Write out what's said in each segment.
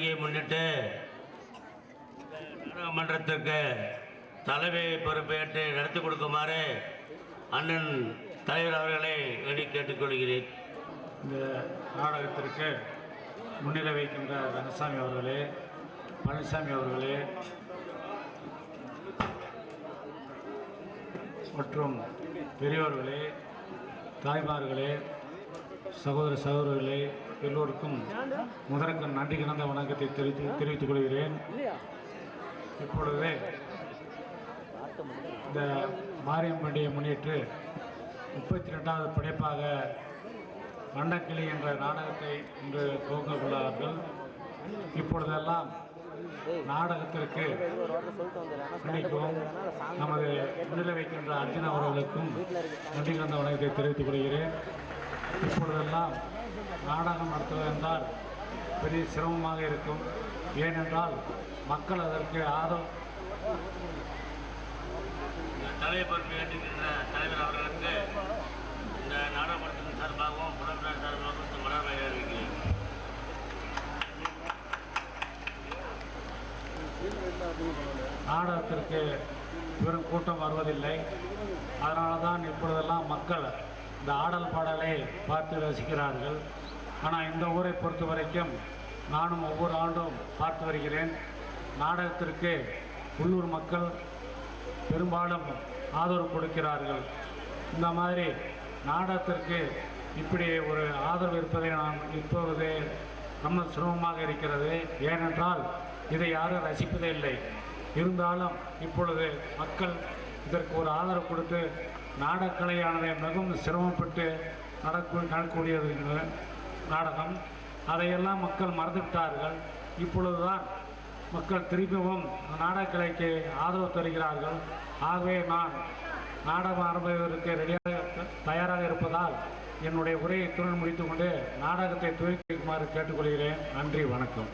பண்டிகையை முன்னிட்டு நாடாளுமன்றத்திற்கு தலைமை பொறுப்பேற்று நடத்தி கொடுக்குமாறு அண்ணன் தலைவர் அவர்களை வேண்டி கேட்டுக்கொள்கிறேன். இந்த நாடகத்திற்கு முன்னிலை வைக்கின்ற ரங்கசாமி அவர்களே, பழனிசாமி அவர்களே மற்றும் பெரியோர்களே, தாய்மார்களே, சகோதர சகோதரர்களே எல்லோருக்கும் முதற்கு நன்றி கலந்த வணக்கத்தை தெரிவித்துக் கொள்கிறேன். இப்பொழுது இந்த மாரியம் பண்டிகையை முன்னிட்டு 32வது படைப்பாக வண்ணக்கிளி என்ற நாடகத்தை இன்று துவங்க உள்ளார்கள். இப்பொழுதெல்லாம் நாடகத்திற்கு நடிக்கவும் நமது முன்னிலை வைக்கின்ற அர்ஜுன் அவர்களுக்கும் நன்றி கலந்த வணக்கத்தை தெரிவித்துக் கொள்கிறேன். இப்பொழுதெல்லாம் நாடகம் நடத்துவதென்றால் பெரிய சிரமமாக இருக்கும். ஏனென்றால் மக்கள் அதற்கு ஆதரவு தலைமை பொறுப்பு ஏற்றுகின்ற தலைவர் அவர்களுக்கு இந்த நாடாளுமன்றத்தின் சார்பாகவும் புலம்பெயர் சார்பாகவும் மலர்வை அறிவிக்கிறேன். நாடகத்திற்கு பெரும் கூட்டம் வருவதில்லை. அதனால தான் இப்பொழுதெல்லாம் மக்கள் இந்த ஆடல் பாடலை பார்த்து ரசிக்கிறார்கள். ஆனால் இந்த ஊரை பொறுத்த வரைக்கும் நானும் ஒவ்வொரு ஆண்டும் பார்த்து வருகிறேன். நாடகத்திற்கு உள்ளூர் மக்கள் பெரும்பாலும் ஆதரவு கொடுக்கிறார்கள். இந்த மாதிரி நாடகத்திற்கு இப்படி ஒரு ஆதரவு இருப்பதை நான் இப்பொழுது ரொம்ப சிரமமாக இருக்கிறது. ஏனென்றால் இதை யாரும் ரசிப்பதே இல்லை. இருந்தாலும் இப்பொழுது மக்கள் இதற்கு ஒரு ஆதரவு கொடுத்து நாடகக்கலையானதை மிகவும் சிரமப்பட்டு நடக்கக்கூடியது நாடகம். அதையெல்லாம் மக்கள் மறந்துவிட்டார்கள். இப்பொழுதுதான் மக்கள் திரும்பவும் நாடகக்கலைக்கு ஆதரவு தருகிறார்கள். ஆகவே நான் நாடகம் ஆரம்பிப்பதற்கு தயாராக இருப்பதால் என்னுடைய உரையை துணை முடித்துக்கொண்டு நாடகத்தை துவக்கி வைக்குமாறு கேட்டுக்கொள்கிறேன். நன்றி, வணக்கம்.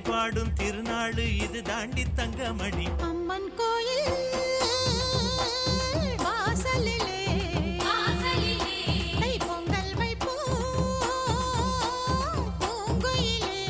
பாடும் திருநாடு இது தாண்டி தங்கமணி அம்மன் கோயில் வாசலிலே பொங்கல் வைப்போம் பூங்குயிலே.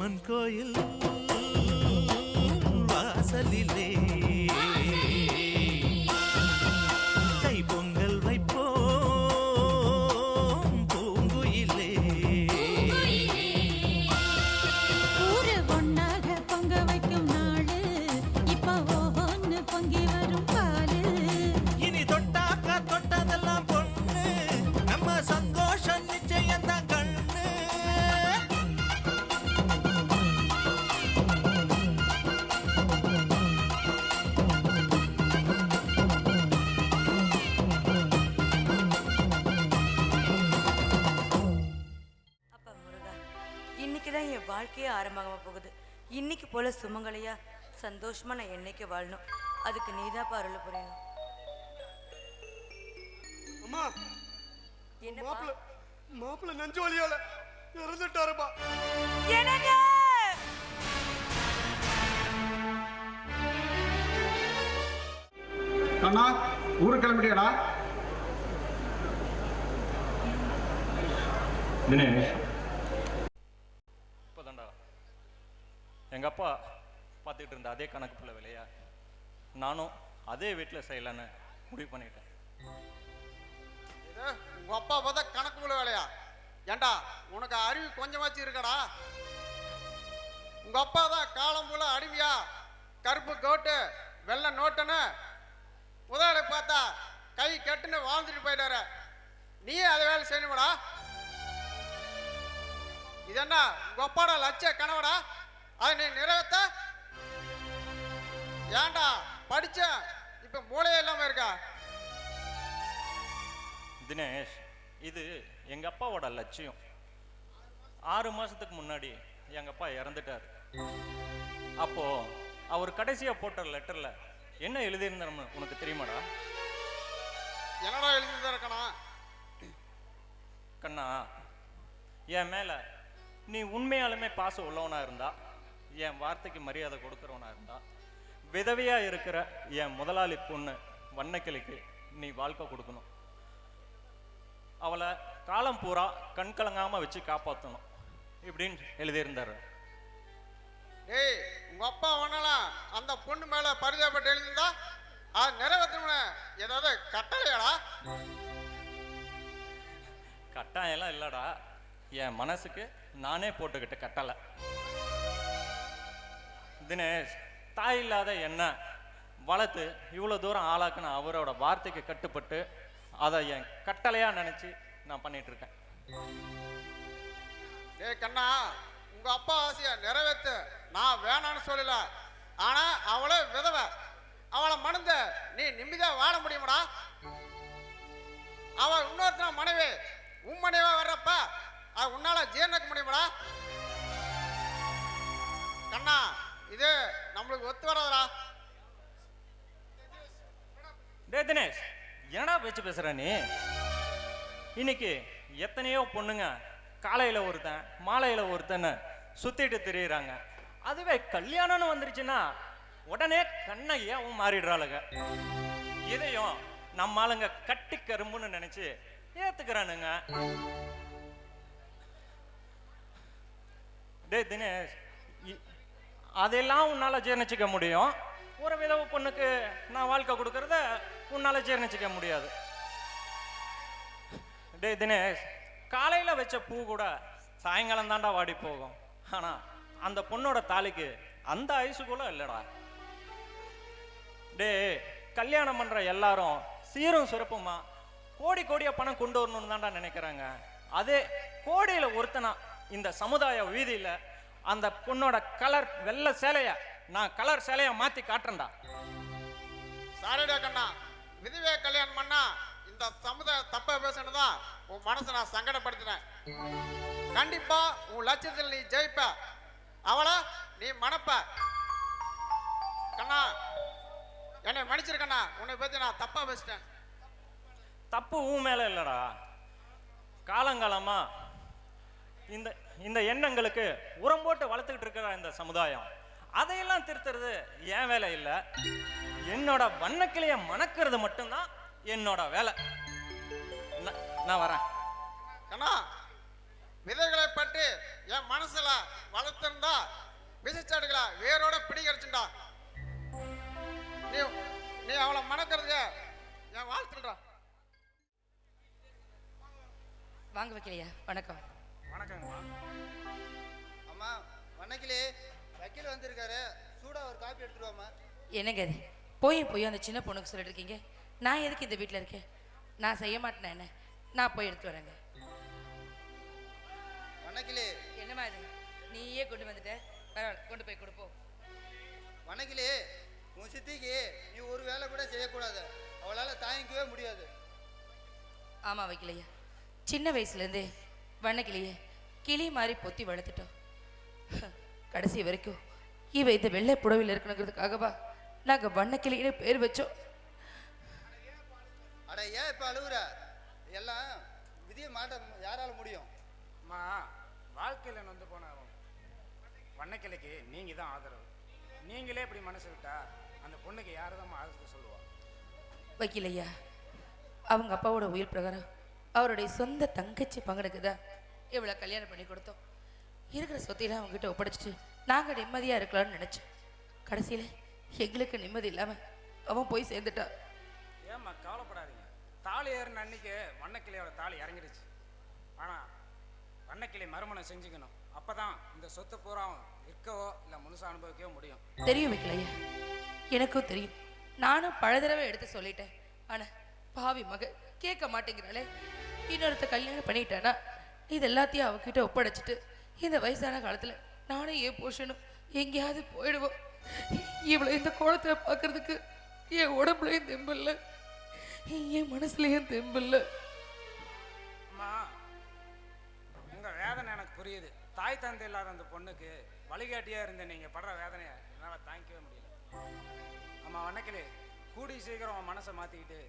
அம்மன் கோயில் வாசலிலே கை பொங்கல் வைப்போம் பூங்குயிலே. ஊரு ஒன்னாக பொங்க வைக்கும் நாளு இப்ப ஒவ்வொன்னு பொங்கி வரும் பாலு. இனி தொட்டாக்கா தொட்டதெல்லாம் பொண்ணு, நம்ம சந்தோஷம் நிச்சயம் தான் கண்ணு. அப்பா முருகா, இன்னைக்கு தான் என் வாழ்க்கையே ஆரம்பமாக போகுது. இன்னைக்கு போல சுமங்கலையா சந்தோஷமா நான் என்னைக்கு வாழணும். அதுக்கு நீதாப்பா அருள் புரியணும். அம்மா, என்னப்பா? மாப்பிள்ள நெஞ்சு வலியால இறந்துட்டாருப்பா. என்னங்க? அண்ணா, ஊருக்கு கிளம்பிட்டியாடா? தினேஷ், இப்போதாண்டா எங்கள் அப்பா பார்த்துக்கிட்டு இருந்த அதே கணக்கு பிள்ளை வேலையா நானும் அதே வீட்டில் செய்யலான்னு முடிவு பண்ணிட்டேன். இது உங்க அப்பா பார்த்தா கணக்கு முள்ள வேலையா? ஏண்டா, உனக்கு அறிவு கொஞ்சமாச்சு இருக்கடா? உங்க அப்பா தான் காலம் போல அடிமையா கருப்பு கோட்டு வெள்ளை நோட்டுன்னு முதலாளி பார்த்தா கை கட்டுன்னு வாழ்ந்துட்டு போயிட்டாரு. நீயே அதை வேலை செய்யணுமாடா? இது என்ன உங்க அப்பாட லட்சிய கனவடா? அதை நீ நிறைவேற்ற ஏண்டா படிச்ச இப்ப மூளையே இல்லாம இருக்கா? தினேஷ், இது எங்கள் அப்பாவோட லட்சியம். 6 மாதத்துக்கு முன்னாடி எங்கள் அப்பா இறந்துட்டார். அப்போது அவர் கடைசியாக போட்ட லெட்டரில் என்ன எழுதியிருந்தோம்னு உனக்கு தெரியுமாடா? என்னடா எழுதிதான் இருக்கணும்? கண்ணா, என் மேலே நீ உண்மையாலுமே பாசம் உள்ளவனாக இருந்தா, என் வார்த்தைக்கு மரியாதை கொடுக்குறவனா இருந்தா, விதவையாக இருக்கிற என் முதலாளி பொண்ணு வண்ணக்கிளிக்கு நீ வாழ்க்கை கொடுக்கணும். அவளை காலம் பூரா கண் கலங்காமல் வச்சு காப்பாற்றணும் இப்படின்னு எழுதியிருந்தார். டேய், உங்க அப்பா ஒண்ணலாம் அந்த பொண்ணு மேல பரிதாபப்பட்டு எழுதிருந்தா அது நிறைவேற்றணும்னு ஏதாவது கட்டளையாடா? கட்டாயெல்லாம் இல்லைடா, என் மனசுக்கு நானே போட்டுக்கிட்ட கட்டளை. தினேஷ், தாய் இல்லாத என்ன வளர்த்து இவ்வளோ தூரம் ஆளாக்குன அவரோட வார்த்தைக்கு கட்டுப்பட்டு அதை என் கட்டளையாக நினச்சி நான் பண்ணிட்டு இருக்கேன். டேய் கண்ணா, உங்க அப்பா ஆசைய நிறைவேற்று நான் வேணான்னு சொல்லல. ஆனா அவளை விதவை, அவளை மணந்த நீ நிம்மதியா வாழ முடியுமாடா? அவ இன்னொருத்தன மனைவி உன் மனைவா வர்றப்ப அது உன்னால ஜீர்ணிக்க முடியுமாடா? கண்ணா, இது நம்மளுக்கு ஒத்து வராதடா. டே தினேஷ், என்னடா பேச்சு பேசுற நீ? இன்னைக்கு எத்தனையோ பொண்ணுங்க காலையில் ஒருத்தன் மாலையில் ஒருத்தன்னு சுத்திட்டு திரியிறாங்க. அதுவே கல்யாணம்னு வந்துருச்சுன்னா உடனே கண்ணையாவும் மாறிடுறாளுங்க. இதையும் நம்ம ஆளுங்க கட்டி கரும்புன்னு நினைச்சு ஏத்துக்கிறானுங்க. டே தினேஷ், அதெல்லாம் உன்னால ஜீர்ணிச்சிக்க முடியும். ஒரு விதவை பொண்ணுக்கு நான் வாழ்க்கை கொடுக்கறத உன்னால ஜீர்ணிச்சிக்க முடியாது. டே தினேஷ், காலையில வச்ச பூ கூட சாயங்காலம் தாண்டா வாடி போகும். ஆனா அந்த பொண்ணோட தாலிக்கு அந்த ஐசு கூட இல்லடா. டே, கல்யாணம் பண்ற எல்லாரும் சீரும் சிறப்புமா கோடி கோடியா பணம் கொண்டு வரணும்னு தான்டா நினைக்கிறாங்க. அதே கோடியில ஒருத்தனா இந்த சமுதாய வீதியில அந்த பொண்ணோட கலர் வெள்ளை சேலைய நான் கலர் சேலைய மாத்தி காட்டுறேன்டா. சாரிடா கண்ணா, விதவையை கல்யாணம் பண்ணா இந்த சமுதாய தப்பா பேசணுதான் உன் மனசை நான் சங்கடப்படுத்தினேன். கண்டிப்பா உன் லட்சியத்தில் நீ ஜெயிப்ப, அவளை நீ மணப்ப. கண்ணா, என்னை மன்னிச்சிருக்கண்ணா, உன்னை பத்தி நான் தப்பா பேசிட்டேன். தப்பு உன் மேல இல்லடா. காலங்காலமா இந்த இந்த எண்ணங்களுக்கு உரம் போட்டு வளர்த்துக்கிட்டு இருக்கிற இந்த சமுதாயம் அதையெல்லாம் திருத்துறது என் வேலை இல்லை. என்னோட வண்ணக்கிளைய மணக்கிறது மட்டும்தான் என்னோட வேலை. நான் வரேன். கண்ணா, விதைகளை பற்றி என் மனசுல வளர்த்திருந்தா விசைச்சாடுகளா வேரோட பிடிக்கிறச்சுண்டா. நீ நீ அவளை மணக்கிறதுக்கு என் வாழ்த்துடா. வாங்க வைக்கலையா, வணக்கம். வணக்கங்கம்மா. அம்மா வணக்கிலே வக்கீல் வந்திருக்காரு, சூடா ஒரு காப்பி எடுத்துருவாம்மா. என்னங்க அது போய் அந்த சின்ன பொண்ணுக்கு சொல்லிட்டு இருக்கீங்க? நான் எதுக்கு இந்த வீட்டில் இருக்கேன்? நான் செய்ய மாட்டேன். என்ன, நான் போய் எடுத்து வரேங்க. வணக்கிலே என்னம்மா இது, நீயே கொண்டு வந்துட்ட, பரவாயில்ல, கொண்டு போய் கொடுப்போம். வணக்கிலே உன் சித்திக்கு நீ ஒரு வேலை கூட செய்யக்கூடாது, அவளால் தாங்கிக்கவே முடியாது. ஆமாம் வைக்கலையா, சின்ன வயசுலேருந்தே வண்ணக்கிளியே கிளி மாதிரி பொத்தி வளர்த்துட்டோம். கடைசி வரைக்கும் இவ இந்த வெள்ளை புடவையில் இருக்கணுங்கிறதுக்காகவா நாங்கள் வண்ணக்கிளின்னு பேர் வச்சோம். அட ஏன் இப்போ அழுகுற? எல்லாம் விதியை மாட்ட யாரால முடியும்? அம்மா, வாழ்க்கையில் நொந்து போன வண்ணக்கிளைக்கு நீங்கள் தான் ஆதரவு. நீங்களே இப்படி மனசு விட்டா அந்த பொண்ணுக்கு யார் தான் ஆதரவு சொல்லுவா? வைக்கலையா, அவங்க அப்பாவோட உயிர் பிரகாரம் அவருடைய சொந்த தங்கச்சி பங்கனுக்கு தான் இவ்வளோ கல்யாணம் பண்ணி கொடுத்தோம். இருக்கிற சொத்தையெல்லாம் அவங்ககிட்ட ஒப்படைச்சிட்டு நாங்கள் நிம்மதியாக இருக்கலாம்னு நினச்சோம். கடைசியில் எங்களுக்கு நிம்மதி இல்லாமல் அவன் போய் சேர்ந்துட்டா. ஏம்மா கவலைப்படாதீங்க, தாலி ஏறின அன்னைக்கு வண்ணக்கிளையோட தாலி இறங்கிடுச்சு. ஆனால் வண்ணக்கிளை மறுமணம் செஞ்சுக்கணும், அப்போ தான் இந்த சொத்து பூரா விற்கவோ இல்லை முழுசாக அனுபவிக்கவோ முடியும். தெரியும் வைக்கலையா, எனக்கும் தெரியும். நானும் பல தடவை எடுத்து சொல்லிட்டேன். ஆனால் பாவி மக கேட்க மாட்டேங்கிறாளே. இன்னொருத்த கல்யாணம் பண்ணிட்டானா இது எல்லாத்தையும் அவகிட்ட ஒப்படைச்சிட்டு இந்த வயசான காலத்தில் நானும் ஏன் போஷனும் எங்கேயாவது போயிடுவோம். இவ்வளோ இந்த கோலத்தை பார்க்கறதுக்கு என் உடம்புலையும் தெம்பில்ல, என் மனசுலையும் தெம்பில்ல. அம்மா, உங்கள் வேதனை எனக்கு புரியுது. தாய் தந்தை இல்லாத அந்த பொண்ணுக்கு வழிகாட்டியாக இருந்த நீங்கள் படுற வேதனையை என்னால் தாங்கிக்கவே முடியல. அம்மா வண்ணக்கிளே, கூடி சீக்கிரம் உன் மனசை மாற்றிக்கிட்டு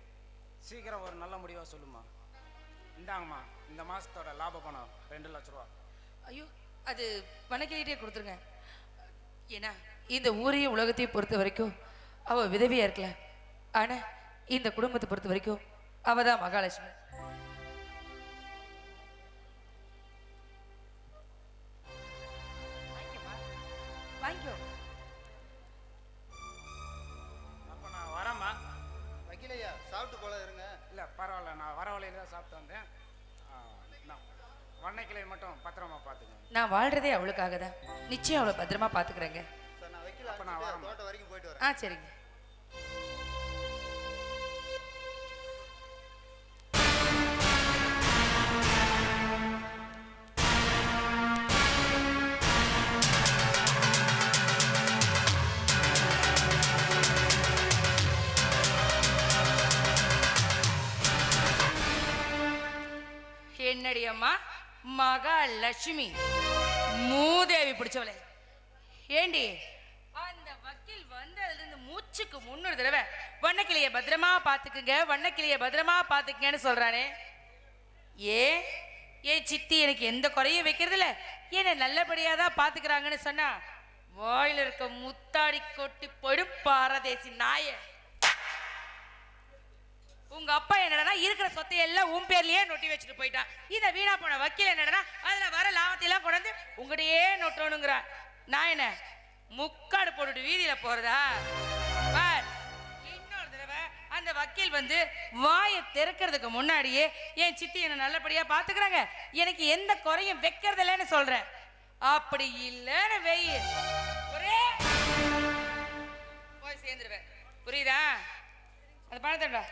சீக்கிரம் ஒரு நல்ல முடிவாக சொல்லுமா. இந்தாங்கம்மா, இந்த மாதத்தோட லாப பணம் 2 லட்ச ரூபா. ஐயோ, அது வணக்கிட்டே கொடுத்துருங்க. ஏன்னா இந்த ஊரையும் உலகத்தையும் பொறுத்த வரைக்கும் அவள் விதவியாக இருக்கல, ஆனால் இந்த குடும்பத்தை பொறுத்த வரைக்கும் அவள் தான் மகாலட்சுமி. வாங்கிக்கோ. அப்போ நான் வரேம்மா. வக்கீலையா சாப்பிட்டு போல இருங்க. இல்லை பரவாயில்ல, நான் வர வழியில தான் சாப்பிட்டு வந்தேன். வண்ணக்கிளை மட்டும் பத்திரமா பார்த்துக்கங்க. நான் வாழ்றதே அவளுக்காக தான். நிச்சயம் அவளை பத்திரமா பார்த்துக்கிறேங்க. சார் நான் வக்கீல் அப்ப நான் வரேன். தோட்டம் வரைக்கும் போயிட்டு வரேன். ஆ சரிங்க. என்னடி அம்மா மகாலட்சுமி மூதேவி பிடிச்சவளே, ஏண்டி அந்த வக்கீல் வந்ததுலேருந்து மூச்சுக்கு 300 தடவை வண்ணக்கிளியை பத்திரமா பார்த்துக்குங்க, வண்ணக்கிளியை பத்திரமா பார்த்துக்குங்கன்னு சொல்றானே. ஏன் சித்தி எனக்கு எந்த குறையும் வைக்கிறது இல்லை, என்னை நல்லபடியாக தான் பார்த்துக்கிறாங்கன்னு சொன்னா வாயில் இருக்க முத்தாடி கொட்டி போயிடும் பாரதேசி நாய. உங்க அப்பா என்னடா இருக்கிற சொத்தை எல்லாம் உன் பேர்லயே நொட்டி வச்சுட்டு போயிட்டான். இந்த வீணா போன வக்கீல் என்னடா அதுல வர லாபத்தையெல்லாம் கொண்டு உங்களையே நொட்டணுங்கிற. நான் என்ன முக்காடு போட்டுட்டு வீதியில போறதா? இன்னொரு தடவை அந்த வக்கீல் வந்து வாயை திறக்கிறதுக்கு முன்னாடியே என் சித்தி என்ன நல்லபடியா பாத்துக்கிறாங்க, எனக்கு எந்த குறையும் வைக்கிறது இல்லைன்னு சொல்றேன். அப்படி இல்லைன்னு வெயி ஒரே போய் சேர்ந்துருவேன், புரியுதா? அந்த பணத்தை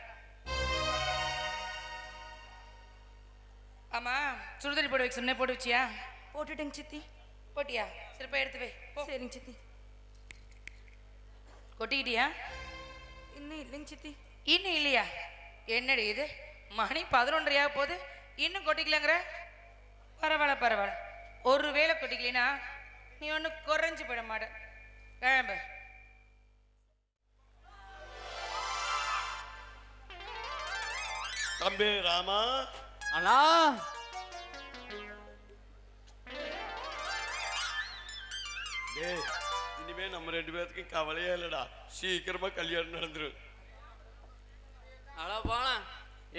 ஆமா சுடுதண்ணி போட்டு வைக்க சொன்னே, போட்டு வச்சியா? போட்டுட்டேங்க சித்தி. போட்டியா? சிறப்பா எடுத்து வை. சரிங்க சித்தி. கொட்டிக்கிட்டியா? இன்னும் இல்லைங்க சித்தி. இன்னும் இல்லையா? என்னடி இது மணி 11:30 போகுது, இன்னும் கொட்டிக்கலங்கிற? பரவாயில்ல, ஒரு வேளை கொட்டிக்கலனா நீ ஒன்றும் குறைஞ்சு போயிட மாட்ட. கிளம்பு. தம்பி ராமா. அண்ணா, இனிமே நம்ம 2 பேர்த்துக்கும் கவலையே இல்லடா, சீக்கிரமா கல்யாணம் நடந்துரும். அட போன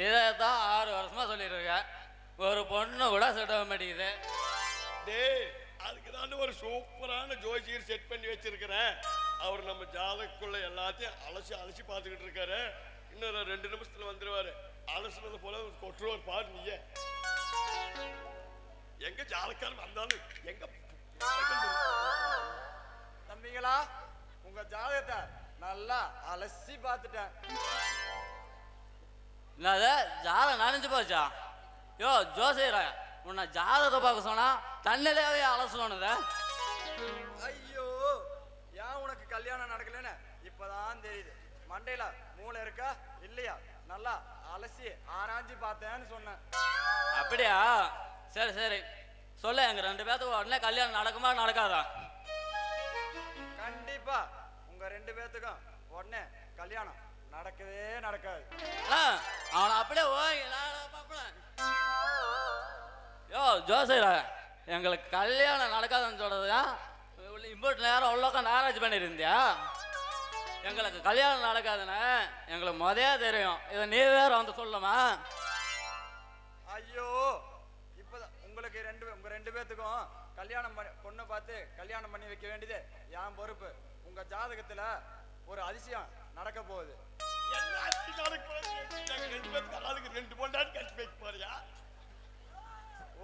இதைத்தான் 6 வருஷமா சொல்லிட்டு இருக்க. ஒரு பொண்ணு கூட செட் ஆக மாட்டேங்குது. டேய், அதுக்கு தான் ஒரு சூப்பரான ஜோசியர் செட் பண்ணி வச்சிருக்கிறேன். அவர் நம்ம ஜாதகக்குள்ள எல்லாத்தையும் அலசி அலசி பார்த்துக்கிட்டு இருக்காரு. இன்னொரு 2 நிமிஷத்துல வந்துருவாரு. அலசுனது போல கொட்டுருவார் பாரு. நீயே எங்க ஜாதக்காரன் வந்தாலும் எங்க தம்பிங்களா, உங்க ஜாதகத்தை நல்லா அலசி பார்த்துட்டேன். என்னது ஜாதகம் நனைஞ்சு போச்சா? யோ ஜோசியர, உன்னை ஜாதகத்தை பார்க்க சொன்னா தண்ணிலேயே அலசணுத. ஐயோ, ஏன் உனக்கு கல்யாணம் நடக்கலன்னு இப்பதான் தெரியுது. மண்டையில மூளை இருக்கா இல்லையா? நல்லா அலசி ஆராய்ச்சி பார்த்தேன்னு சொன்னேன். அப்படியா? சரி சரி சொல்ல, எங்க 2 பேத்துக்கு உடனே கல்யாணம் நடக்குமா நடக்காதா? கண்டிப்பா உங்க 2 பேத்துக்கும் உடனே கல்யாணம் நடக்கவே நடக்காது. அவனை அப்படியே யோ ஜோசியர, எங்களுக்கு கல்யாணம் நடக்காதுன்னு சொல்றதுயா? இம்பட்டு நேரம் அவ்வளோக்கா மேரேஜ் பண்ணியிருந்தியா? எங்களுக்கு கல்யாணம் நடக்காதுன்னு எங்களுக்கு முதல்ல தெரியும். இதை நீ வேற வந்து சொல்லுமா? ஐயோ, இப்பதான் உங்களுக்கு உங்க 2 பேத்துக்கும் கல்யாணம் பொண்ணை பார்த்து கல்யாணம் பண்ணி வைக்க வேண்டியது என் பொறுப்பு. உங்க ஜாதகத்துல ஒரு அதிசயம் நடக்க போகுது.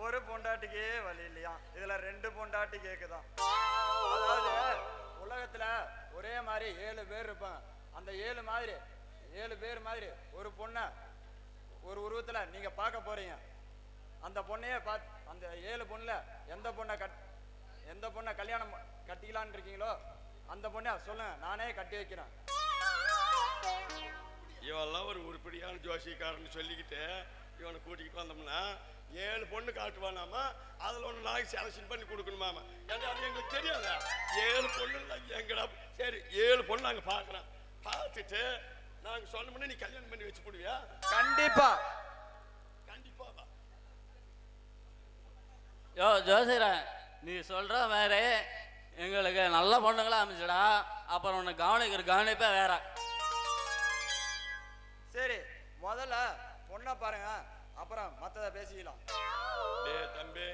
ஒரு பொண்டாட்டிக்கே வழி இல்லையா? இதுல 2 பொண்டாட்டி கேக்குதான். அதாவது உலகத்துல ஒரே மாதிரி 7 பேர் இருப்பாங்க. அந்த 7 பேர் மாதிரி ஒரு பொண்ணை ஒரு உருவத்துல நீங்க பார்க்க போறீங்க. அந்த பொண்ணையே பார்த்து அந்த 7 பொண்ணுல எந்த பொண்ணை கல்யாணம் கட்டிக்கலான்னு இருக்கீங்களோ அந்த பொண்ணை சொல்லுங்க, நானே கட்டி வைக்கிறேன். இவெல்லாம் ஒரு உருப்படியான ஜோசியக்காரன்னு சொல்லிக்கிட்டு இவனை கூட்டிக்கிட்டு வந்தோம்னா 7 பொண்ணு காட்டுவானாமா, அதில் ஒன்று நாளைக்கு செலக்ஷன் பண்ணி கொடுக்கணுமாமா. ஏன்னா அது எங்களுக்கு தெரியாதா? 7 பொண்ணு எங்கடா? சரி 7 பொண்ணு நாங்கள் பார்க்குறோம். பார்த்துட்டு நாங்கள் சொன்னோம்னா நீ கல்யாணம் பண்ணி வச்சு போடுவியா? கண்டிப்பா கண்டிப்பா. யோ ஜோசியர, நீ சொல்ற மாதிரி எங்களுக்கு நல்ல பொண்ணுங்களா அமைச்சுடா. அப்புறம் உன்னை கவனிப்பே வேற. சரி, முதல்ல பொண்ணை பாருங்க, அப்புறம் மற்றதை பேசிக்கலாம். டே தம்பி,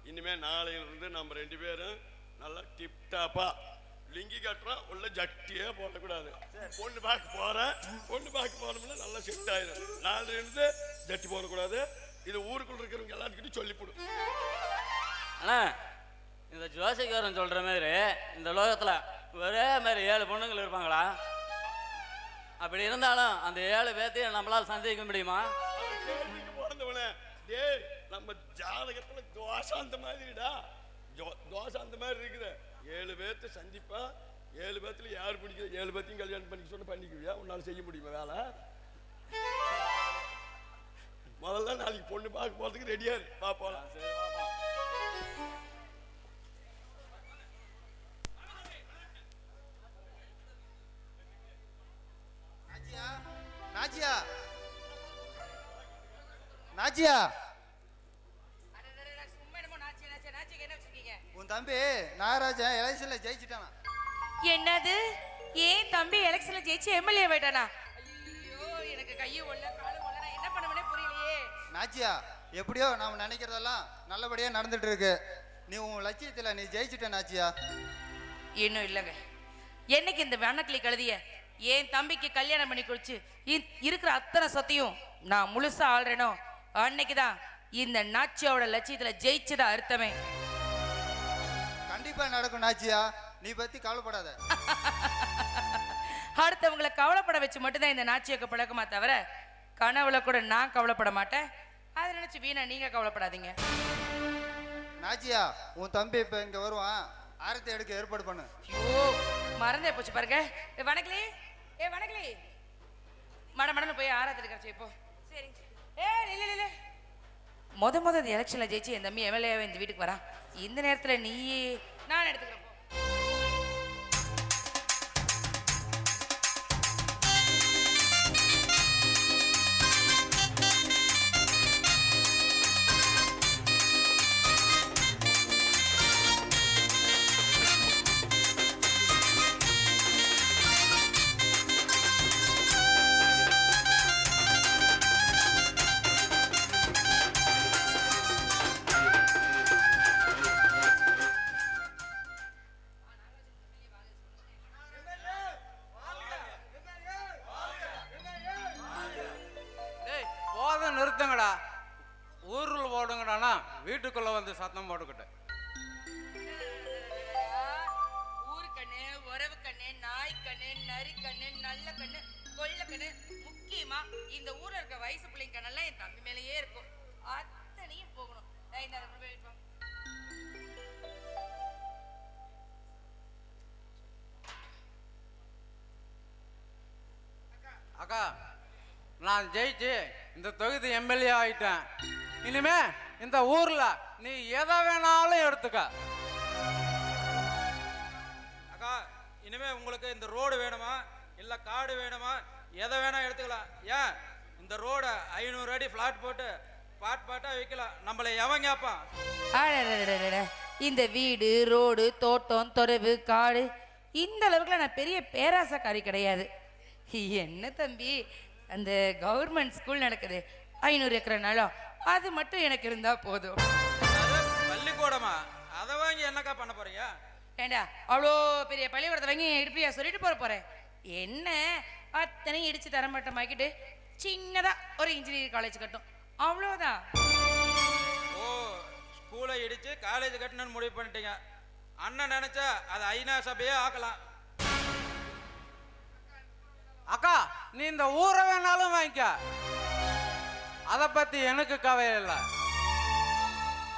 இனிமே நாளையிலிருந்து நம்ம 2 பேரும் நல்லா டிப்டாப்பா லிங்கி கட்டுறோம். உள்ள ஜட்டியே போடக்கூடாது. பொண்ணு பார்க்க போனோம்னா நல்லா செட் ஆயிடும். நாளையிலிருந்து ஜட்டி போடக்கூடாது. இது ஊருக்குள்ள இருக்கிறவங்க எல்லாத்துக்கிட்டையும் சொல்லிவிடும். அண்ணா, இந்த ஜோசிக்காரன் சொல்ற மாதிரி இந்த லோகத்துல ஒரே மாதிரி 7 பொண்ணுங்கள் இருப்பாங்களா? அப்படி இருந்தாலும் அந்த 7 பேர்த்தையும் நம்மளால சந்திக்க முடியுமா? போறந்தவனே, டேய் நம்ம ஜாதகத்துல தோஷம் அந்த மாதிரிடா. தோஷம் அந்த மாதிரி இருக்குது. 7 பேர்த்த சந்திப்பா. 7 பேர்த்துல யார் பிடிக்குது? 7 பேர்த்தையும் கல்யாணம் பண்ணிக்க சொன்ன பண்ணிக்குவியா? உன்னால செய்ய முடியுமா வேலை? முதல்ல நாளைக்கு பொண்ணு பார்க்க போறதுக்கு ரெடியா இரு. பாப்போம். சரி பாப்போம். நாச்சியா, நாச்சியா, உன் தம்பி நாகராஜன் எலெக்ஷன்ல ஜெயிச்சிட்டானா? என்னது? ஏன் தம்பி எலெக்ஷன்ல ஜெயிச்சு எம்எல்ஏ ஆயிட்டானா? ஐயோ, எனக்கு கையும் ஒண்ணு காலும் ஒண்ணு, நான் என்ன பண்ணுவேனே புரியலையே. நாச்சியா, எப்படியோ நாம நினைக்கிறதெல்லாம் நல்லபடியா நடந்துட்டு இருக்கு. நீ உன் லட்சியத்துல நீ ஜெயிச்சிட்ட நாச்சியா. இன்னும் இல்லைங்க. என்னைக்கு இந்த வண்ணக்கிளி கழுதிய என் தம்பிக்கு கல்யாணம் பண்ணி கொடுத்து இருக்கிற அத்தனை சொத்தையும் நான் முழுசா ஆள்றேனோ அன்னைக்குதான் இந்த நாச்சியாவோட லட்சியத்துல ஜெயிச்சதா அர்த்தமே. கண்டிப்பா நடக்கும் நாச்சியா, நீ பத்தி கவலைப்படாத. அடுத்தவங்களை கவலைப்பட வச்சு மட்டும்தான் இந்த நாச்சியாக்கு பழக்கமா தவிர கனவுல கூட நான் கவலைப்பட மாட்டேன். அதை நினைச்சு வீணா நீங்க கவலைப்படாதீங்க. நாச்சியா, உன் தம்பி இப்ப இங்க வருவான். ஆரத்தி எடுக்க ஏற்பாடு பண்ணு. ஐயோ, மறந்தே போச்சு பாருங்க. வணக்கலி, வணக்கலி, மடன்னு போய் ஆராத்தி எடுக்கிறச்சு இப்போ. சரிங்க. இல்ல முத எலெக்ஷன்ல ஜெயிச்சு என் தம்பி எம்எல்ஏ இந்த வீட்டுக்கு வரான். இந்த நேரத்துல நீ நான் எடுத்துக்கிறேன். வீட்டுக்குள்ள வந்து சத்தம் போட்டுக்கிட்டு. ஊரு கண்ணு, உறவு கண்ணு, நாய் கண்ணு, நரி கண்ணு, நல்ல கண்ணு, கொள்ள கண்ணு, முக்கியமா இந்த ஊர்ல இருக்க வயசு பிள்ளைங்க கண்ணெல்லாம் என் தம்பி மேலேயே இருக்கும். அத்தனையும் போகணும். அக்கா, நான் ஜெயிச்சு இந்த தொகுதி எம்எல்ஏ ஆயிட்டேன். இனிமே இந்த ஊர்ல நீ எதை வேணாலும் எடுத்துக்க. அக்கா, இனிமே உங்களுக்கு இந்த ரோடு வேணுமா இல்ல காடு வேணுமா எதை வேணா எடுத்துக்கலாம். ஏன் இந்த ரோட 500 அடி பிளாட் போட்டு பாட்டா வைக்கலாம். நம்மளை எவன் கேட்பான்? இந்த வீடு, ரோடு, தோட்டம், தொரவு, காடு இந்த அளவுக்குலாம் நான் பெரிய பேராசக்காரி கிடையாது. என்ன தம்பி, அந்த கவர்மெண்ட் ஸ்கூல் நடக்குது 500 ஏக்கர் நிலம், அது மட்டும் எனக்கு இருந்தா போதும். பள்ளிக்கூடமா? அதை வாங்கி என்னக்கா பண்ண போறீங்க? ஏண்டா, அவ்வளோ பெரிய பள்ளிக்கூடத்தை வாங்கி இடுப்பியா சொல்லிட்டு போறேன். என்ன அத்தனையும் இடிச்சு தரமட்டமாக்கிட்டு சின்னதா ஒரு இன்ஜினியரிங் காலேஜ் கட்டும், அவ்வளோதான். ஓ, ஸ்கூலை இடிச்சு காலேஜ் கட்டணும்னு முடிவு பண்ணிட்டீங்க. அண்ணன் நினைச்சா அது ஐநா சபையே ஆக்கலாம். அக்கா, நீ இந்த ஊரை வேணாலும் வாங்கிக்க, அதை பத்தி எனக்கு கவலை இல்லை.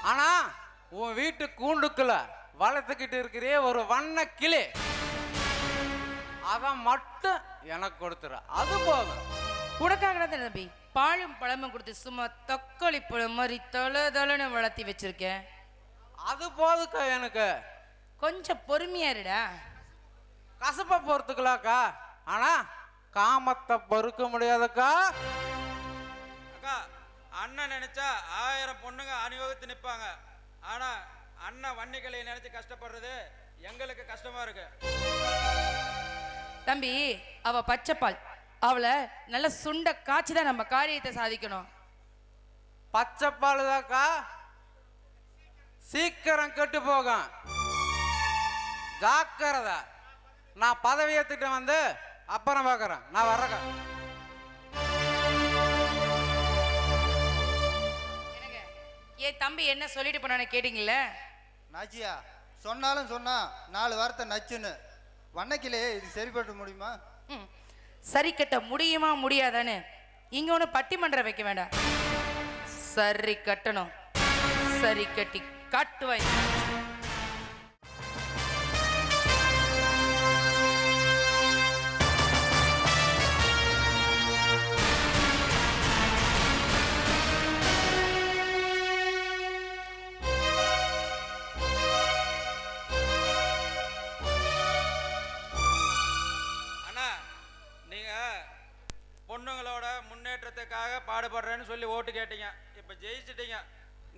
ஆனா உன் வீட்டு கூண்டுக்குள்ள வளர்த்துக்கிட்டு இருக்கிறே ஒரு வண்ண கிளி, அதை மட்டும் எனக்கு கொடுத்துரு, அது போதும். உனக்காக தான் தம்பி பாலும் பழமும் கொடுத்து சும்மா தக்காளி பழம் மாதிரி தளன்னு வளர்த்தி வச்சிருக்கேன். அது போதுக்கா, எனக்கு கொஞ்சம் பொறுமையா இருடா. கசப்பை பொறுத்துக்கலாக்கா, ஆனா காமத்தை பொறுக்க முடியாதக்கா. அக்கா, அண்ணன் நினைச்சா 1000 பொண்ணுங்க அணிவகுத்து நிற்பாங்க. ஆனா அண்ணன் வன்னிகளை நினைச்சு கஷ்டப்படுறது எங்களுக்கு கஷ்டமா இருக்கு. தம்பி, அவ பச்சைப்பால், அவளை நல்ல சுண்ட காய்ச்சி தான் நம்ம காரியத்தை சாதிக்கணும். பச்சைப்பால் தாக்கா சீக்கிரம் கெட்டு போகும், ஜாக்கிரதை. நான் பதவி ஏத்துட்டு வந்து அப்புறம் பார்க்கறேன், நான் வர்றேங்க. ஏன் தம்பி என்ன சொல்லிட்டு போனான்னு கேட்டீங்கல்ல? நாச்சியா சொன்னாலும் சொன்னா 4 வார்த்தை நச்சுன்னு. வண்ணக்கிலே இது சரிப்பட்டு முடியுமா? சரி கட்ட முடியுமா முடியாதான்னு இங்க ஒன்று பட்டிமன்றம் வைக்க வேண்டாம். சரி கட்டணும், சரி கட்டி காட்டுவாய். பொண்ணுங்களோட முன்னேற்றத்துக்காக பாடுபடுறேன்னு சொல்லி ஓட்டு கேட்டீங்க. இப்ப ஜெயிச்சிட்டீங்க.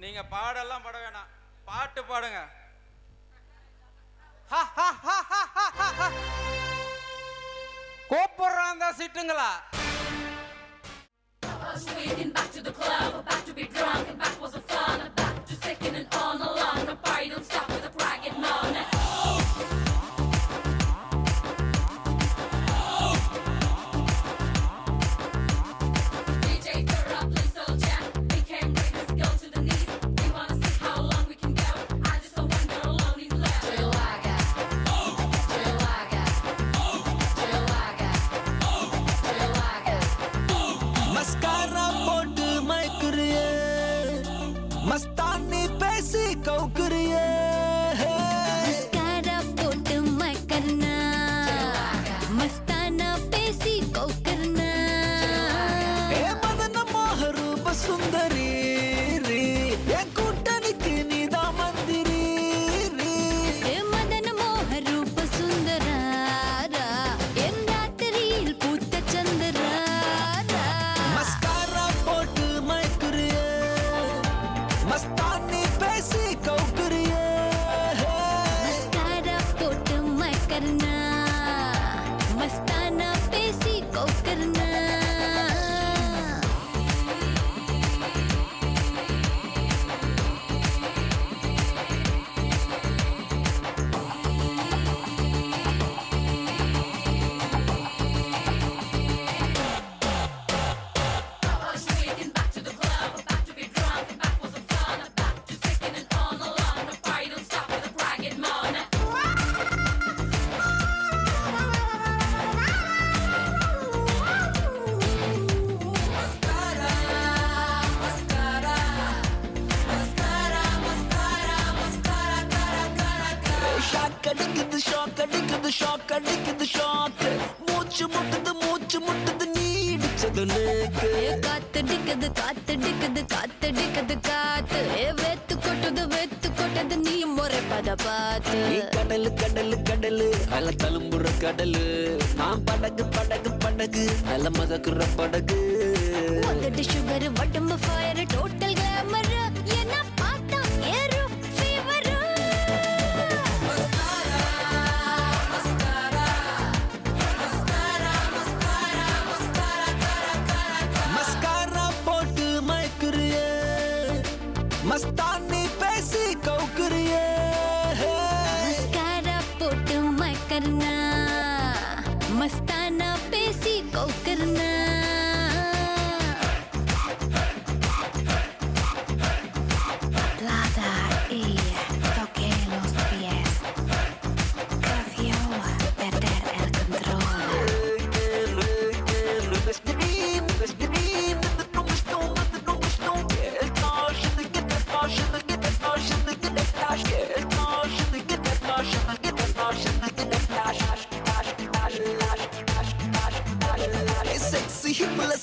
நீங்க பாடெல்லாம் பாட வேணாம், பாட்டு பாடுங்க. கூப்பிடுறான் தான் சிட்டுங்களா? அடிக்குது ஷாக் அடிக்குது ஷாக் அடிக்குது ஷாக் மூச்சு முட்டுது நீ இடிச்சது லேக்கு காத்தடிக்குது காத்தடிக்குது காத்தடிக்குது காத்து வெத்து கொட்டது நீ முறைப்பத பார்த்து நீ கடலு கடலு கடலு அல தழும்புற கடலு நான் படகு படகு படகு அல மதக்குற படகு உதடு சுகர் உடம்பு ஃபயர் டோட்டல் கிளாமர் என்ன பார்த்தா ஏறும் ஃபீவர் மஸ்காரா போட்டு மயக்குறியே மஸ்தானி பேசி கவுக்குறியே மஸ்காரா போட்டு மயக்கர்னா மஸ்தானா பேசி கவுக்கர்னா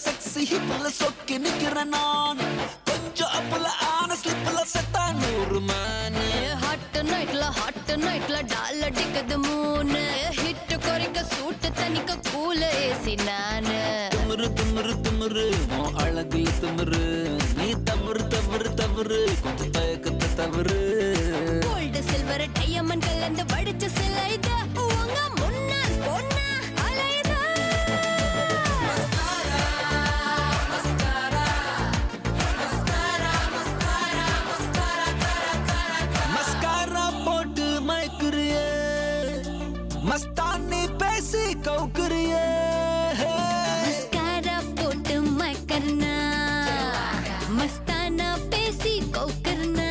செக்ஸி ஹிப்ல சொக்கி நிக்கிறேன் நான் கொஞ்சம் அப்பல ஆன ஸ்லிப்ல செத்தா 100 மேனு ஹாட் நைட்ல டால் அடிக்குது மூணு ஹிட் குறைக்க சூட்டு தனிக்க கூல ஏசி நானு திமிரு உன் அழகுல திமிரு நீ தவறு கொஞ்சம் தயக்கத்தை தவறு கோல்டு சில்வர் டைமண்ட் கலந்து வடிச்ச சிலைதா உங்க முன்னால் பொண்ணா அலைதா மஸ்காரா போட்டு மயக்குறியே மஸ்தானி பேசி கவுக்குறியே மஸ்காரா போட்டு மயக்கர்னா மஸ்தானா பேசி கவுக்கர்னா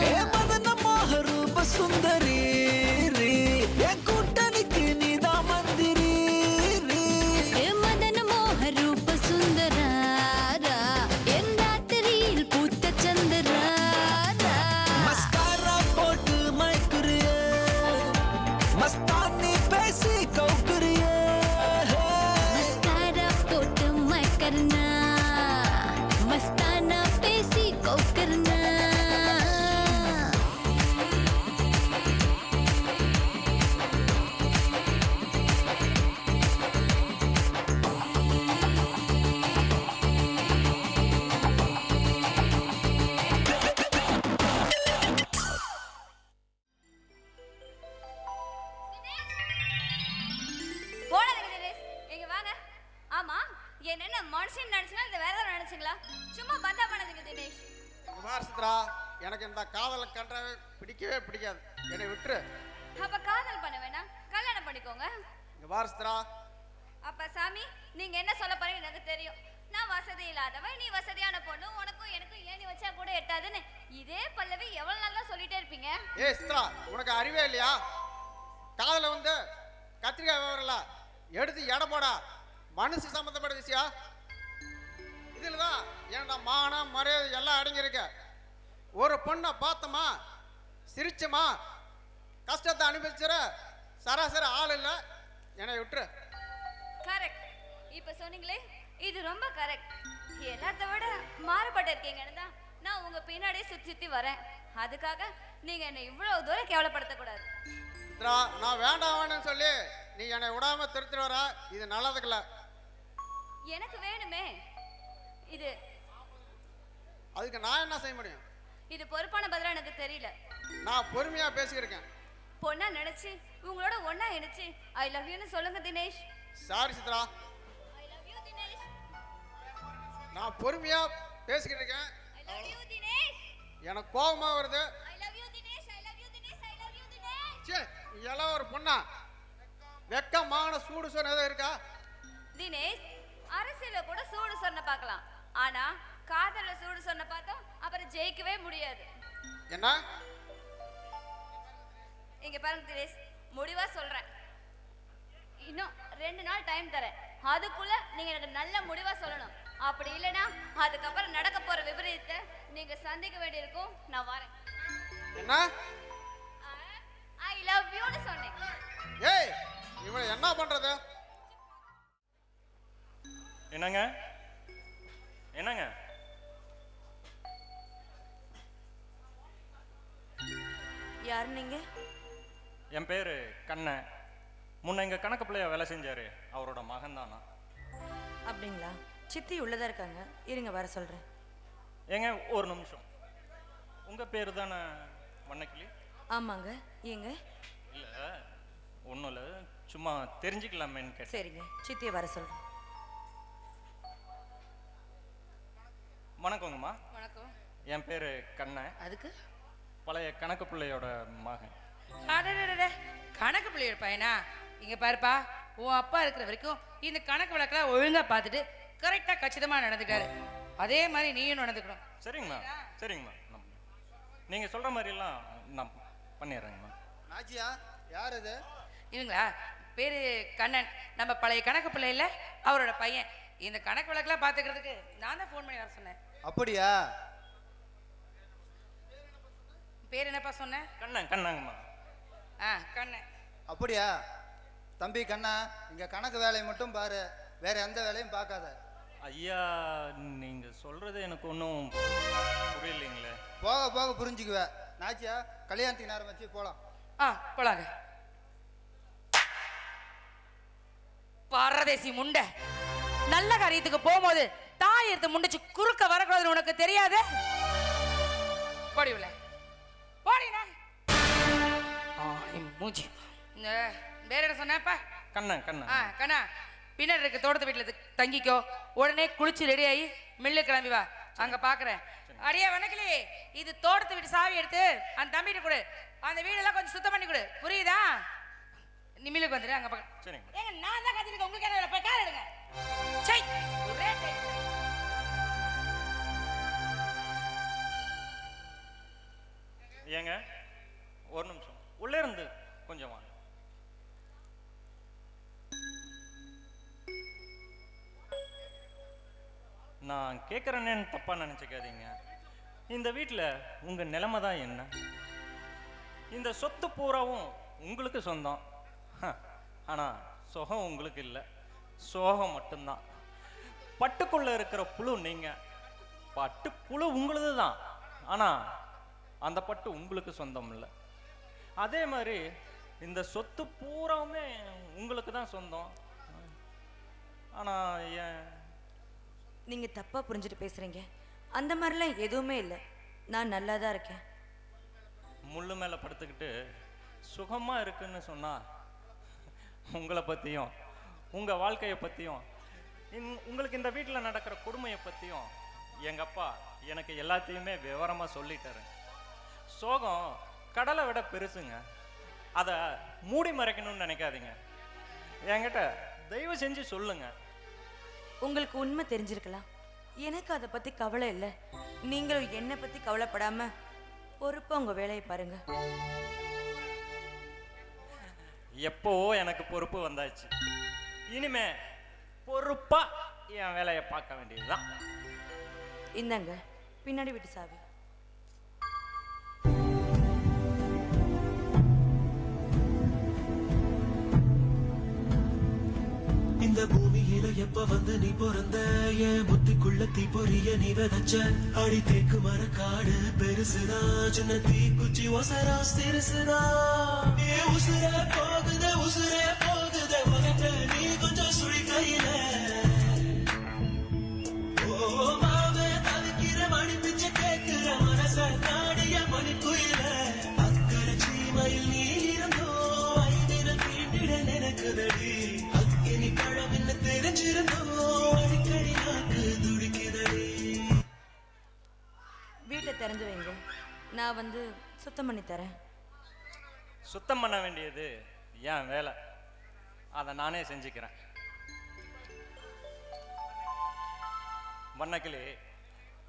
ஏ மதன மோகரூப சுந்தரி என் கூட்டணிக்கு நீதான் மந்திரி மதன மோக ரூப சுந்தராரா என் ராத்திரியில் பூத்த சந்திராரா மஸ்காரா போட்டு மயக்குறியே மஸ்தானி பேசி கவுக்குறியே மஸ்காரா போட்டு மயக்கர்னா மஸ்தானா பேசி கவுக்கர்னா போனதுங்க தினேஷ் இங்க வாங்க. ஆமா என்ன மனுஷன் நினைச்சீங்களா இல்ல வேற ஏதாவது நினைச்சீங்களா? சும்மா பந்தா பண்ணதுங்க தினேஷ். சித்ரா எனக்கு இந்த காதல் கண்டாவே பிடிக்கவே பிடிக்காது, என்னை விட்டுரு. அப்ப காதல் பண்ண வேணாம், கல்யாணம் பண்ணிக்கோங்க. இங்க பாரு சித்ரா, அப்ப சாமி நீங்க என்ன சொல்ல போறீங்க எனக்கு தெரியும். நான் வசதி இல்லாதவன், நீ வசதியான பொண்ணு, உனக்கும் எனக்கும் ஏணி வச்சா கூட எட்டாதுன்னு இதே பல்லவி எவ்வளவு நல்லா சொல்லிட்டே இருப்பீங்க. ஏய் சித்ரா, உனக்கு அறிவே இல்லையா? காதல வந்து கத்திரிக்காய் விவரல எடுத்து எடை போடா, மனசு சம்பந்தப்பட்ட விஷயம். இதில் தான் ஏன்டா மானம் மரியாதை எல்லாம் அடங்கியிருக்க. ஒரு பொண்ணை பார்த்தோமா, சிரிச்சோமா, கஷ்டத்தை அனுபவிச்சுற சராசரி ஆள் இல்லை, என்னை விட்டுரு. கரெக்ட். இப்ப சொன்னீங்களே இது ரொம்ப கரெக்ட். எல்லாத்த விட மாறுபட்டு இருக்கீங்கன்னு தான் நான் உங்க பின்னாடியே சுத்தி வரேன். அதுக்காக நீங்க என்னை இவ்வளவு தூரம் கேவலப்படுத்தக்கூடாது. சித்ரா, நான் வேண்டாம் வேணும்னு சொல்லி நீ என்னை விடாம திருத்திட்டு வர, இது நல்லதுக்குல. எனக்கு வேணுமே இது. அதுக்கு நான் என்ன செய்ய முடியும்? இது பொறுப்பான பதிலா எனக்கு தெரியல. நான் பொறுமையா பேசியிருக்கேன். பொண்ணா நினைச்சு உங்களோட ஒண்ணா இணைச்சு ஐ லவ் யூன்னு சொல்லுங்க Dinesh. Sorry Chitra, I love you Dinesh. நான் பொறுமையா பேசிக்கிட்டு இருக்கேன். I love you Dinesh. எனக்கு கோபமா வருது. I love you Dinesh. I love you Dinesh. I love you Dinesh. சே, நீ எல்லாம் ஒரு பொண்ணா? வெக்கமான சூடு சொன்ன எதுவும் இருக்கா? தினேஷ், அரசியல கூட சூடு சொன்ன பார்க்கலாம், ஆனா காதல்ல சூடு சொன்ன பார்த்தோம் அப்புறம் ஜெயிக்கவே முடியாது. என்ன? இங்க பாருங்க தினேஷ், முடிவா சொல்றேன். இன்னும் 2 நாள் டைம் தரேன். அதுக்குள்ள நீங்க எனக்கு நல்ல முடிவா சொல்லணும். அப்படி இல்லைன்னா அதுக்கப்புறம் நடக்க போற விபரீதத்தை நீங்க சந்திக்க வேண்டியிருக்கும். நான் வரேன். என்ன? ஐ பண்றது? என்னங்க என்னங்க? யார் நீங்க? என் பேரு கண்ணன். முன்ன இங்க கணக்கு பிள்ளைய வேலை செஞ்சாரு, அவரோட மகன் தானா. அப்படிங்களா? சித்தி உள்ளதா இருக்காங்க, இருங்க வர சொல்றேன். ஏங்க ஒரு நிமிஷம். உங்க பேரு தானே வண்ணக்கிளி? ஆமாங்க. ஏங்க? இல்ல ஒன்றும் இல்லை, சும்மா தெரிஞ்சுக்கலாமேன்னு கேட்டேன். சரிங்க, சித்தியை வர சொல்றேன். வணக்கங்கம்மா. வணக்கம். என் பேரு கண்ணன். அதுக்கு? பழைய கணக்கு பிள்ளையோட மகன். அடடடட, கணக்கு பிள்ளையோட பையனா? இங்க பாருப்பா, உன் அப்பா இருக்கிற வரைக்கும் இந்த கணக்கு வழக்கெல்லாம் ஒழுங்கா பார்த்துட்டு கரெக்டா கச்சிதமா நடந்துட்டாரு. அதே மாதிரி நீயும் நடந்துக்கணும். சரிங்கம்மா சரிங்கம்மா. நீங்க சொல்ற மாதிரிலாம் நான் பண்ணிடுறேங்கம்மா. நாச்சியா யார் இது? இவங்களா? பேரு கண்ணன், நம்ம பழைய கணக்கு பிள்ளை இல்ல, அவரோட பையன். இந்த கணக்கு வழக்கெல்லாம் பார்த்துக்கிறதுக்கு நான் தான் ஃபோன் பண்ணி வர சொன்னேன். அப்படியா? பேர் என்னப்பா சொன்ன? கண்ணன். கண்ணங்கம்மா. கண்ணன். அப்படியா? தம்பி கண்ணா, இங்க கணக்கு வேலையை மட்டும் பாரு, வேற எந்த வேலையும் பார்க்காத. ஐயா நீங்க சொல்றது எனக்கு ஒன்றும் புரியலைங்களே. போக போக புரிஞ்சுக்குவ. நாச்சியா, கல்யாணத்துக்கு நேரம் வச்சு போலாம். போலாங்க. பரதேசி முண்டை, நல்ல காரியத்துக்கு போகும்போது தாய் எடுத்து முண்டிச்சு குறுக்க வரக்கூடாதுன்னு உனக்கு தெரியாது? போடிவில போடினா மூஞ்சி. வேற என்ன சொன்னப்பா? கண்ணன். கண்ணன். கண்ணா, பின்னாடி இருக்க தோட்டத்து வீட்டுல தங்கிக்கோ. உடனே குளிச்சு ரெடி ஆகி மில்லு கிளம்பி வா, அங்க பாக்குறேன். அடியே வணக்கலி, இது தோட்டத்து வீட்டு சாவி எடுத்து அந்த தம்பிட்டு கொடு. அந்த வீடெல்லாம் கொஞ்சம் சுத்தம் பண்ணி கொடு, புரியுதா? நிமிலுக்கு வந்துடு, அங்க பாக்க. சரிங்க. ஏங்க நான் தான் கத்திருக்கேன், உங்களுக்கு என்ன போய் கால் எடுங்க. சை, ஒரே டைம். ஏங்க ஒரு நிமிஷம், உள்ளே இருந்து கொஞ்சம் வாங்க. நான் கேட்குறேன்னு தப்பா நினைச்சுக்காதீங்க. இந்த வீட்டில் உங்க நிலைமை தான் என்ன? இந்த சொத்து பூராவும் உங்களுக்கு சொந்தம், ஆனா சுகம் உங்களுக்கு இல்லை. சோகம் மட்டும்தான். பட்டுக்குள்ள இருக்கிற புழு நீங்க, பட்டு புழு உங்களுது தான், ஆனா அந்த பட்டு உங்களுக்கு சொந்தம் இல்லை. அதே மாதிரி இந்த சொத்து பூராவுமே உங்களுக்கு தான் சொந்தம், ஆனா ஏன்? நீங்க தப்பா புரிஞ்சுட்டு பேசுறீங்க. அந்த மாதிரிலாம் எதுவுமே இல்லை, நான் நல்லா தான் இருக்கேன். முள்ளு மேல படுத்துக்கிட்டு சுகமா இருக்குன்னு சொன்னா உங்களை பத்தியும் உங்க வாழ்க்கையை பத்தியும் உங்களுக்கு இந்த வீட்டில் நடக்கிற கொடுமையை பத்தியும் எங்க அப்பா எனக்கு எல்லாத்தையுமே விவரமா சொல்லிட்டாரு. சோகம் கடலை விட பெருசுங்க, அதை மூடி மறைக்கணும்னு நினைக்காதீங்க. என்கிட்ட தயவு செஞ்சு சொல்லுங்க. உங்களுக்கு உண்மை தெரிஞ்சிருக்கலாம், எனக்கு அதை பத்தி கவலை இல்லை. நீங்களும் என்னை பத்தி கவலைப்படாம பொறுப்பா உங்க வேலையை பாருங்க. எப்போ எனக்கு பொறுப்பு வந்தாச்சு, இனிமே பொறுப்பா என் வேலையை பார்க்க வேண்டியதுதான். இந்தாங்க பின்னாடி வீட்டு சாவி. இந்த பூமியில எப்ப வந்து நீ பிறந்த, என் புத்திக்குள்ள தீப்பொறிய நீ விதைச்ச. அடி தேக்கு மர காடு பெருசுதா, சின்ன தீக்குச்சி ஒசரா சிறுசுதா. ஏ உசுர போகுத உசுரே போகுத மகட்ட நீ கொஞ்சம் சுழி கையில. ஓ மாவே தவிக்கிற மணி பிச்சை கேட்கிற மனச நாடிய மணி குயில. அக்கறை சீமையில் நீ இருந்தோ ஐந்திர தீண்டிட நினைக்குதடி. வீட்டை திறந்து வைங்க, நான் வந்து சுத்தம் பண்ணி தரேன். சுத்தம் பண்ண வேண்டியது என் வேலை, அதை நானே செஞ்சுக்கிறேன். வண்ணக்கிளி,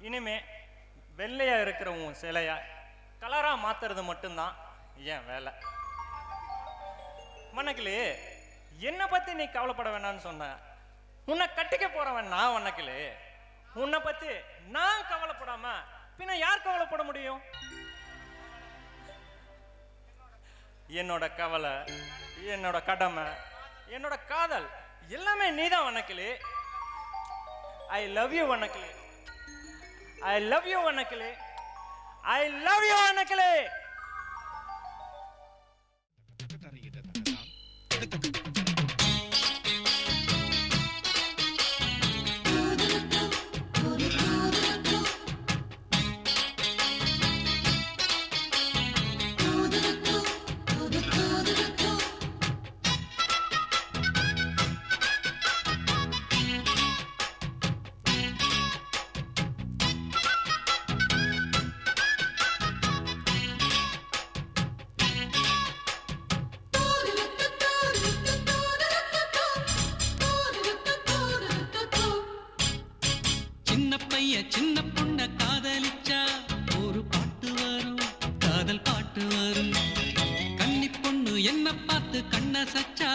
இனிமே வெள்ளையா இருக்கிற உன் சிலையா கலரா மாத்துறது மட்டும்தான் என் வேலை. வண்ணக்கிளி, என்னை பத்தி நீ கவலைப்பட வேணாம்னு சொன்ன. உன்னை கட்டிக்க போறவன் நான் வண்ணக்கிளி. உன்னை பத்தி நான் கவலைப்படாம பின்ன யார் கவலைப்பட முடியும்? என்னோட கவலை, என்னோட கடமை என்னோட காதல் எல்லாமே நீதான் வண்ணக்கிளி. ஐ லவ் யூ வண்ணக்கிளி. ஐ லவ் யூ வண்ணக்கிளி. ஐ லவ் யூ வண்ணக்கிளி. சின்ன பொண்ண காதலிச்சா ஒரு பாட்டு வரும், காதல் பாட்டு வரும். கன்னி பொண்ணு என்ன பார்த்து கண்ண சச்சா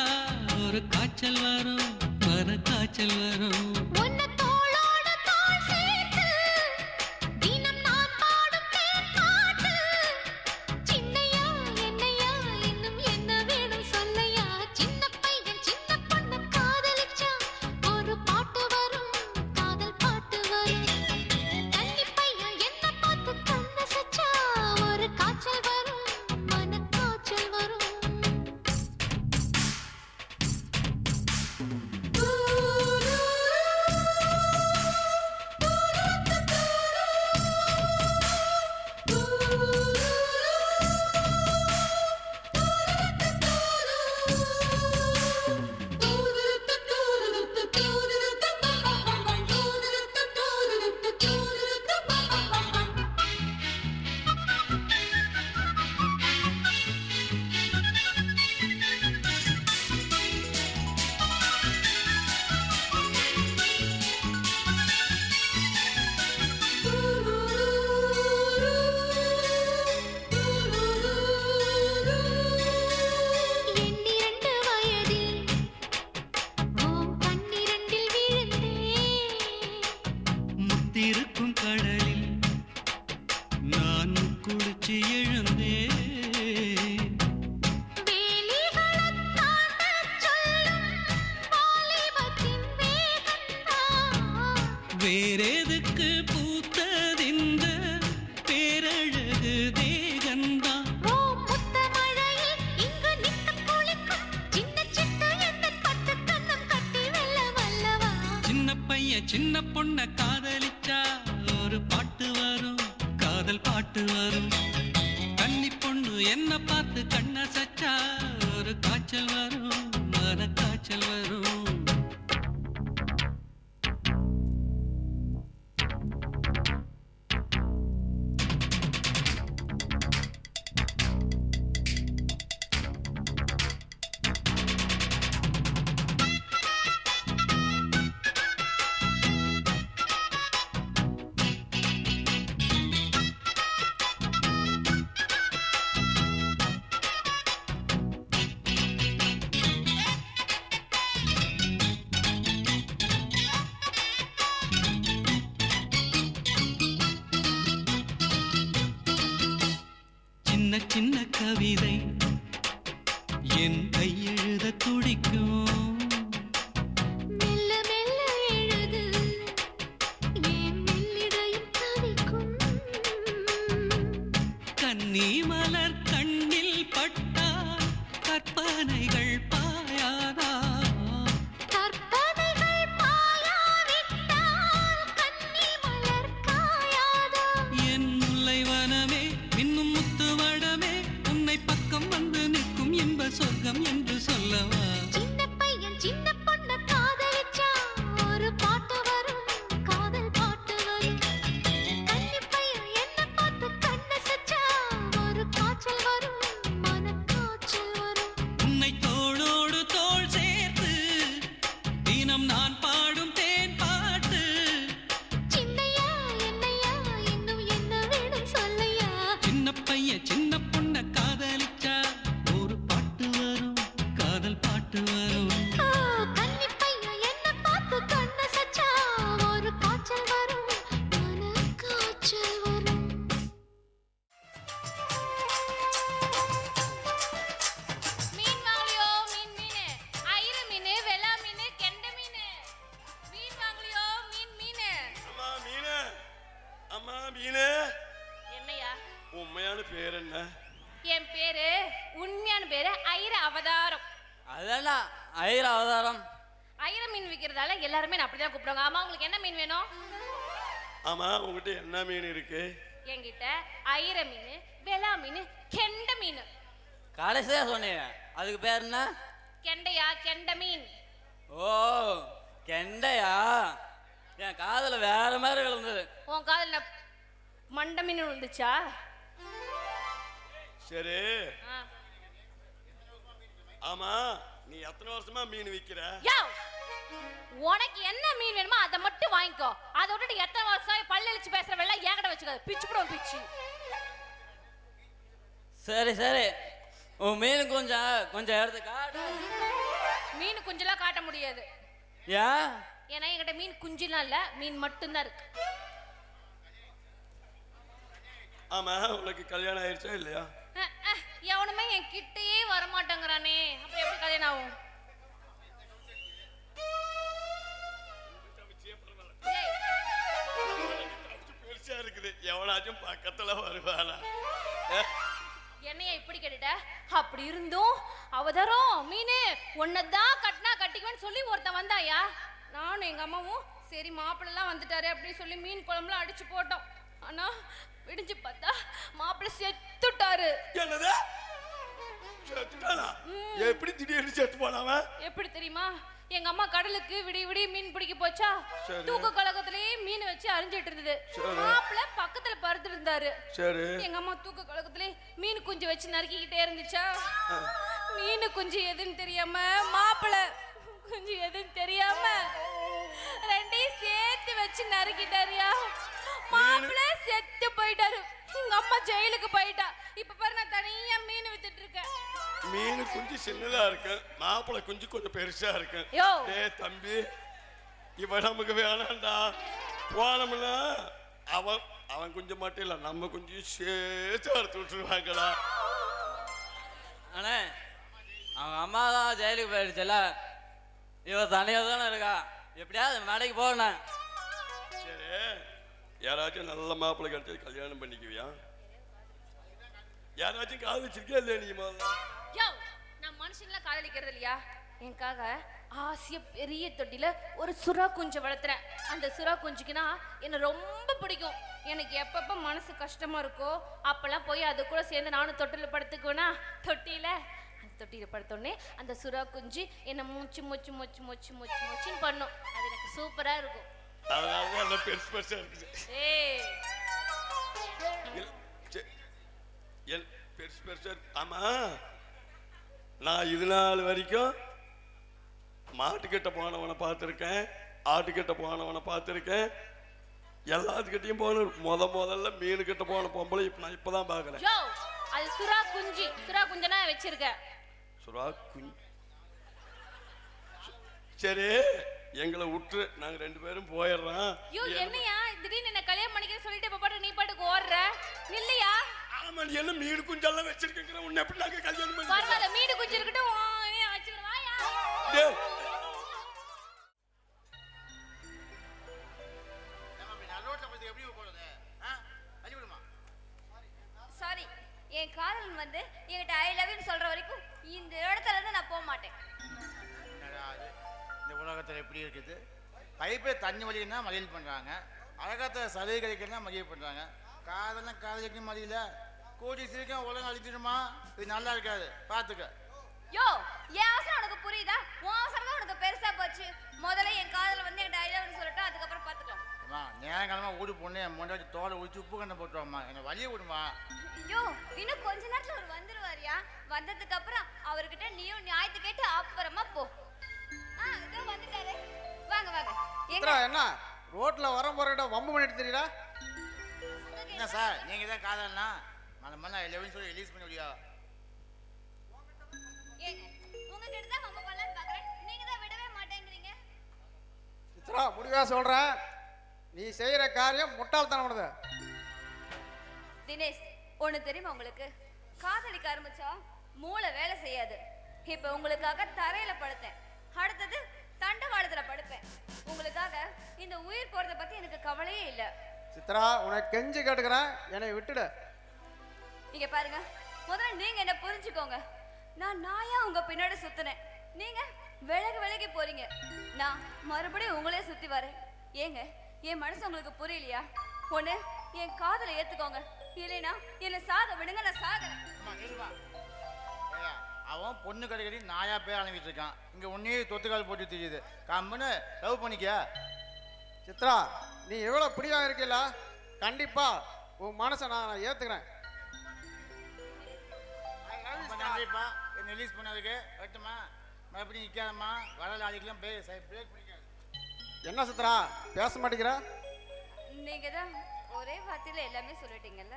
ஒரு காய்ச்சல் வரும், மன காய்ச்சல் வரும். இருக்கும் கடலில் நான் குளிச்சு எழுந்தேன். வேறெதுக்கு பூத்ததிந்த பேரழகு தேகந்தான். சின்ன பொண்ண காதலிச்சா ஒரு பாட்டு வரும், காதல் பாட்டு வரும். கன்னி பொண்ணு என்ன பார்த்து கண்ண சச்சா ஒரு காய்ச்சல் வரும், மன காய்ச்சல் வரும். சின்ன கவிதை என் கையெழுத துடிக்கும். மெல்ல மெல்ல எழுது என் மெல்லிடையும் தவிக்கும். கன்னி மலர் கண்ணில் பட்டால் கற்பனைகள் பாயாதா? கற்பனைகள் பாயாவிட்டால் கன்னி மலர் காயாதா? என் முல்லைவனமே இன்னும் முத்துவடமே உன்னை பக்கம் வந்து நிற்கும் இன்ப சொர்க்கம் என்று சொல்லவா? சின்ன பையன் சின்ன பொண்ண காதலிச்சா ஒரு பாட்டு வரும், காதல் பாட்டு வரும். கன்னி பையன் என்ன பார்த்து கண்ண சச்சா ஒரு காய்ச்சல் வரும், மன காய்ச்சல் வரும். உன்னை தோளோடு தோள் சேர்த்து தினம் நான் பாடும் தேன் பாட்டு. சின்னையா என்னையா இன்னும் என்ன வேணும் சொல்லையா? சின்ன பையன் சின்ன பொண்ண காதலிச்சா ஒரு பாட்டு வரும், அவதாரம். அதுதானா ஐர அவதாரம். ஐர மீன் விற்கிறதால எல்லாருமே நான் அப்படிதான் கூப்பிடுவாங்க. ஆமா, உங்களுக்கு என்ன மீன் வேணும்? ஆமா, உங்ககிட்ட என்ன மீன் இருக்கு? என்கிட்ட ஐர மீன், வெலா மீன், கெண்ட மீன். கடைசியா சொன்னீங்க, அதுக்கு பேர் என்ன? கெண்டையா? கெண்ட மீன். ஓ, கெண்டையா? என் காதுல வேற மாதிரி விழுந்தது. உன் காதுல மண்ட மீன் விழுந்துச்சா? சரி. ஆ. ஆமா, நீ எத்தனை வருஷமா மீன் விக்கிற? யோவ், உனக்கு என்ன மீன் வேணுமோ அதை மட்டும் வாங்கிக்கோ. அதை விட்டுட்டு எத்தனை வருஷம் பல்லு இழிச்சு பேசுற வெள்ள ஏகட வச்சுக்காது. பிச்சு போடும் பிச்சு. சரி சரி, உன் மீன் கொஞ்சம் எடுத்து காட்டு. மீன் குஞ்செல்லாம் காட்ட முடியாது. ஏன்? ஏன்னா என்கிட்ட மீன் குஞ்சுலாம் இல்ல, மீன் மட்டும்தான் இருக்கு. ஆமா, உனக்கு கல்யாணம் ஆயிடுச்சா இல்லையா? எவனுமே என் கிட்டயே வரமாட்டேங்கிறானே, அப்புறம் எப்படி கல்யாணம் ஆகும்? பெருசா இருக்குது, எவனாச்சும் பக்கத்துல வருவானா? என்னைய இப்படி கேட்டுட்ட? அப்படி இருந்தும் அவதாரம் மீனு உன்னதான் கட்டினா கட்டிக்குவேன்னு சொல்லி ஒருத்தன் வந்தாயா? நானும் எங்க அம்மாவும் சரி மாப்பிள்ளலாம் வந்துட்டாரு அப்படின்னு சொல்லி மீன் குழம்புலாம் அடிச்சு போட்டோம். ஆனா விடிஞ்சு பார்த்தா மாப்பிள்ளை செத்துட்டாரு. என்னது? செத்துட்டானா? எப்படி திடீர்னு செத்து போனாவன்? எப்படி தெரியுமா? எங்க அம்மா கடலுக்கு விடிய விடிய மீன் பிடிக்க போச்சா, சரி. தூக்க கலகத்திலேயே மீன் வச்சு அரிஞ்சிட்டு இருந்தது. சரி. மாப்பிள்ளை பக்கத்துல படுத்து இருந்தாரு. சரி. எங்க அம்மா தூக்க கலகத்திலே மீன் குஞ்சு வச்சு நறுக்கிக்கிட்டே இருந்துச்சா, மீன் குஞ்சு எதுன்னு தெரியாம மாப்பிள்ளை குஞ்சு எதுன்னு தெரியாம ரெண்டையும் சேர்த்து வச்சு நறுக்கிட்டாரியா. மாப்பிள்ளை செத்து போயிட்டாரு. எங்க அம்மா ஜெயிலுக்கு போயிட்டா. இப்ப பாரு, நான் தனியா மீன் வித்துட்டு இருக்கேன். மீன் குஞ்சு சின்னதா இருக்கு, மாப்பிள்ளை குஞ்சு கொஞ்சம் பெருசா இருக்கு. யோ. டேய் தம்பி, இவ நமக்கு வேணாம்டா. போனோம்னா அவன் குஞ்சு மட்டும் இல்ல, நம்ம குஞ்சு சேர்த்து அறுத்து விட்டுருவாங்கடா. அண்ணே, அவங்க அம்மா தான் ஜெயிலுக்கு போயிடுச்சுல, இவ தனியா தானே இருக்கா, எப்படியாவது மேடைக்கு போகணும். சரி, யாராச்சும் நல்ல மாப்பிள்ளை கிடைச்சது கல்யாணம் பண்ணிக்குவியா? யாராச்சும் காதலிச்சிருக்கியா இல்லையா நீ? யோ, நான் மனுஷன்லாம் காதலிக்கிறது இல்லையா? எனக்காக ஆசைய பெரிய தொட்டில ஒரு சுறா குஞ்சு வளர்த்துறேன். அந்த சுறா குஞ்சுக்குன்னா என்ன ரொம்ப பிடிக்கும். எனக்கு எப்பப்ப மனசு கஷ்டமா இருக்கோ அப்பெல்லாம் போய் அது கூட சேர்ந்து நானும் தொட்டில படுத்துக்குவேனா. தொட்டியில அந்த தொட்டியில படுத்தோடனே அந்த சுறா குஞ்சு என்ன மூச்சு மூச்சு மூச்சு மூச்சு மூச்சு மூச்சுன்னு பண்ணும். அது எனக்கு சூப்பரா இருக்கும். அதனால பெருசு பெருசா இருக்குது. ஏய், பெருசு பெருசா இருக்கு. ஆமா, நான் இது நாள் வரைக்கும் மாட்டுக்கிட்ட போனவனை பார்த்துருக்கேன், ஆட்டுக்கிட்ட போனவனை பார்த்துருக்கேன், எல்லாத்துக்கிட்டையும் முதல்ல மீனுக்கிட்ட போன பொம்பளை நான் இப்பதான் பார்க்கறேன். யோ, அது சுறா குஞ்சு. சுறா குஞ்சனா வச்சிருக்கேன். சுறா குஞ்சு. சரி, எங்களை விட்டு நாங்க 2 பேரும் போயிடுறோம். யோ, என்னையா திடீர்னு என்ன கல்யாணம் பண்ணிக்க சொல்லிட்டு இப்ப பாட்டு நீ பாட்டுக்கு ஓடுற? நில்லையா? ஆமா, நீ என்ன மீன் குஞ்செல்லாம் வச்சிருக்கீங்க, உன்னை எப்படி நாங்க கல்யாணம் பண்ணி? பரவாயில்ல, மீன் குஞ்சு இருக்கட்டும், வச்சுக்கிறேன். வாயா. சாரி, என் காதலன் வந்து என்கிட்ட ஐ லவ் யூ சொல்ற வரைக்கும் இந்த இடத்துல இருந்து நான் போக மாட்டேன். இந்த உலகத்தில் எப்படி இருக்குது? பைப்பில் தண்ணி வலிக்குன்னா மகிழ் பண்ணுறாங்க, அழகாத்த சலுகை கிடைக்குன்னா மகிழ் பண்ணுறாங்க. காதலாம் காதலிக்கும் மதியில கூடி சீக்கிரம் உலகம் அழிச்சிடுமா? இது நல்லா இருக்காது, பார்த்துக்க. யோ, என் அவசரம் உனக்கு புரியுதா? உன் அவசரம் தான் உனக்கு பெருசா போச்சு. முதல்ல என் காதல வந்து என்கிட்ட ஐ லவ் யூ சொல்லட்டும், அதுக்கப்புறம் பார்த்துக்கலாம். அம்மா, நேரங்காலமாக ஊடு பொண்ணு என் முன்னாடி தோலை ஒழிச்சு உப்பு கண்ணை போட்டுவாம்மா, என்னை வழியை விடுமா. ஐயோ, இன்னும் கொஞ்ச நேரத்துல அவர் வந்துருவாரியா? வந்ததுக்கு அப்புறம் அவர்கிட்ட நீயும் நியாயத்தை கேட்டு அப்புறமா போ. இதோ வந்துட்டாரு. வாங்க வாங்க. என்ன ரோட்ல வர போறட வம்பு பண்ணிட்டு தெரியுடா? என்ன சார், நீங்க தான் காதல்னா மண்ணா 11 சொல்லி ரிலீஸ் பண்ணி விடியா? ஏங்க, உங்ககிட்ட தான் வம்பு பண்ணலாம்னு பார்க்கறேன், நீங்க தான் விடவே மாட்டேங்கிறீங்க. சித்ரா, முடிவா சொல்றேன், நீ செய்யற காரியம் முட்டாள்தனமானது. தினேஷ், ஒண்ணு தெரியுமா உங்களுக்கு? காதலிக்க ஆரம்பிச்சா மூளை வேலை செய்யாது. இப்ப உங்களுக்காக தரையில படுத்தேன், அடுத்தது தண்டவாளத்துல படுப்பேன். உங்களுக்காக இந்த உயிர் போறத பத்தி எனக்கு கவலையே இல்ல. சித்ரா, உனக்கு கெஞ்சி கேட்டுக்கிறேன், என்னை விட்டுடு. நீங்க பாருங்க, முதல்ல நீங்க என்ன புரிஞ்சுக்கோங்க. நான் நாயா உங்க பின்னாடி சுத்தினேன். நீங்க விலகி விலகி போறீங்க. நான் மறுபடியும் உங்களே சுத்தி வரேன். ஏங்க என் மனசு உங்களுக்கு புரியலையா? ஒண்ணு என் காதலை ஏத்துக்கோங்க, இல்லைன்னா என்னை சாக விடுங்க, நான் சாகுறேன். அவன் பொண்ணு கடைக்கடி நாயா பேர் அனுப்பிட்டு இருக்கான். இங்க உன்னையே தொத்துக்கால் போட்டு தெரியுது. கம்முன்னு லவ் பண்ணிக்க. சித்ரா, நீ எவ்வளோ பிடியா இருக்கல, கண்டிப்பா உன் மனசை நான் ஏத்துக்கிறேன். நன்றிப்பா என்ன ரிலீஸ் பண்ணதுக்கு. வெட்டுமா மறுபடியும் நிற்காதம்மா, வரல அதுக்கெல்லாம் பிரேக் பண்ணிக்காது. என்ன சித்ரா பேச மாட்டேங்கிற? நீங்க தான் ஒரே வார்த்தையில எல்லாமே சொல்லிட்டீங்கல்ல.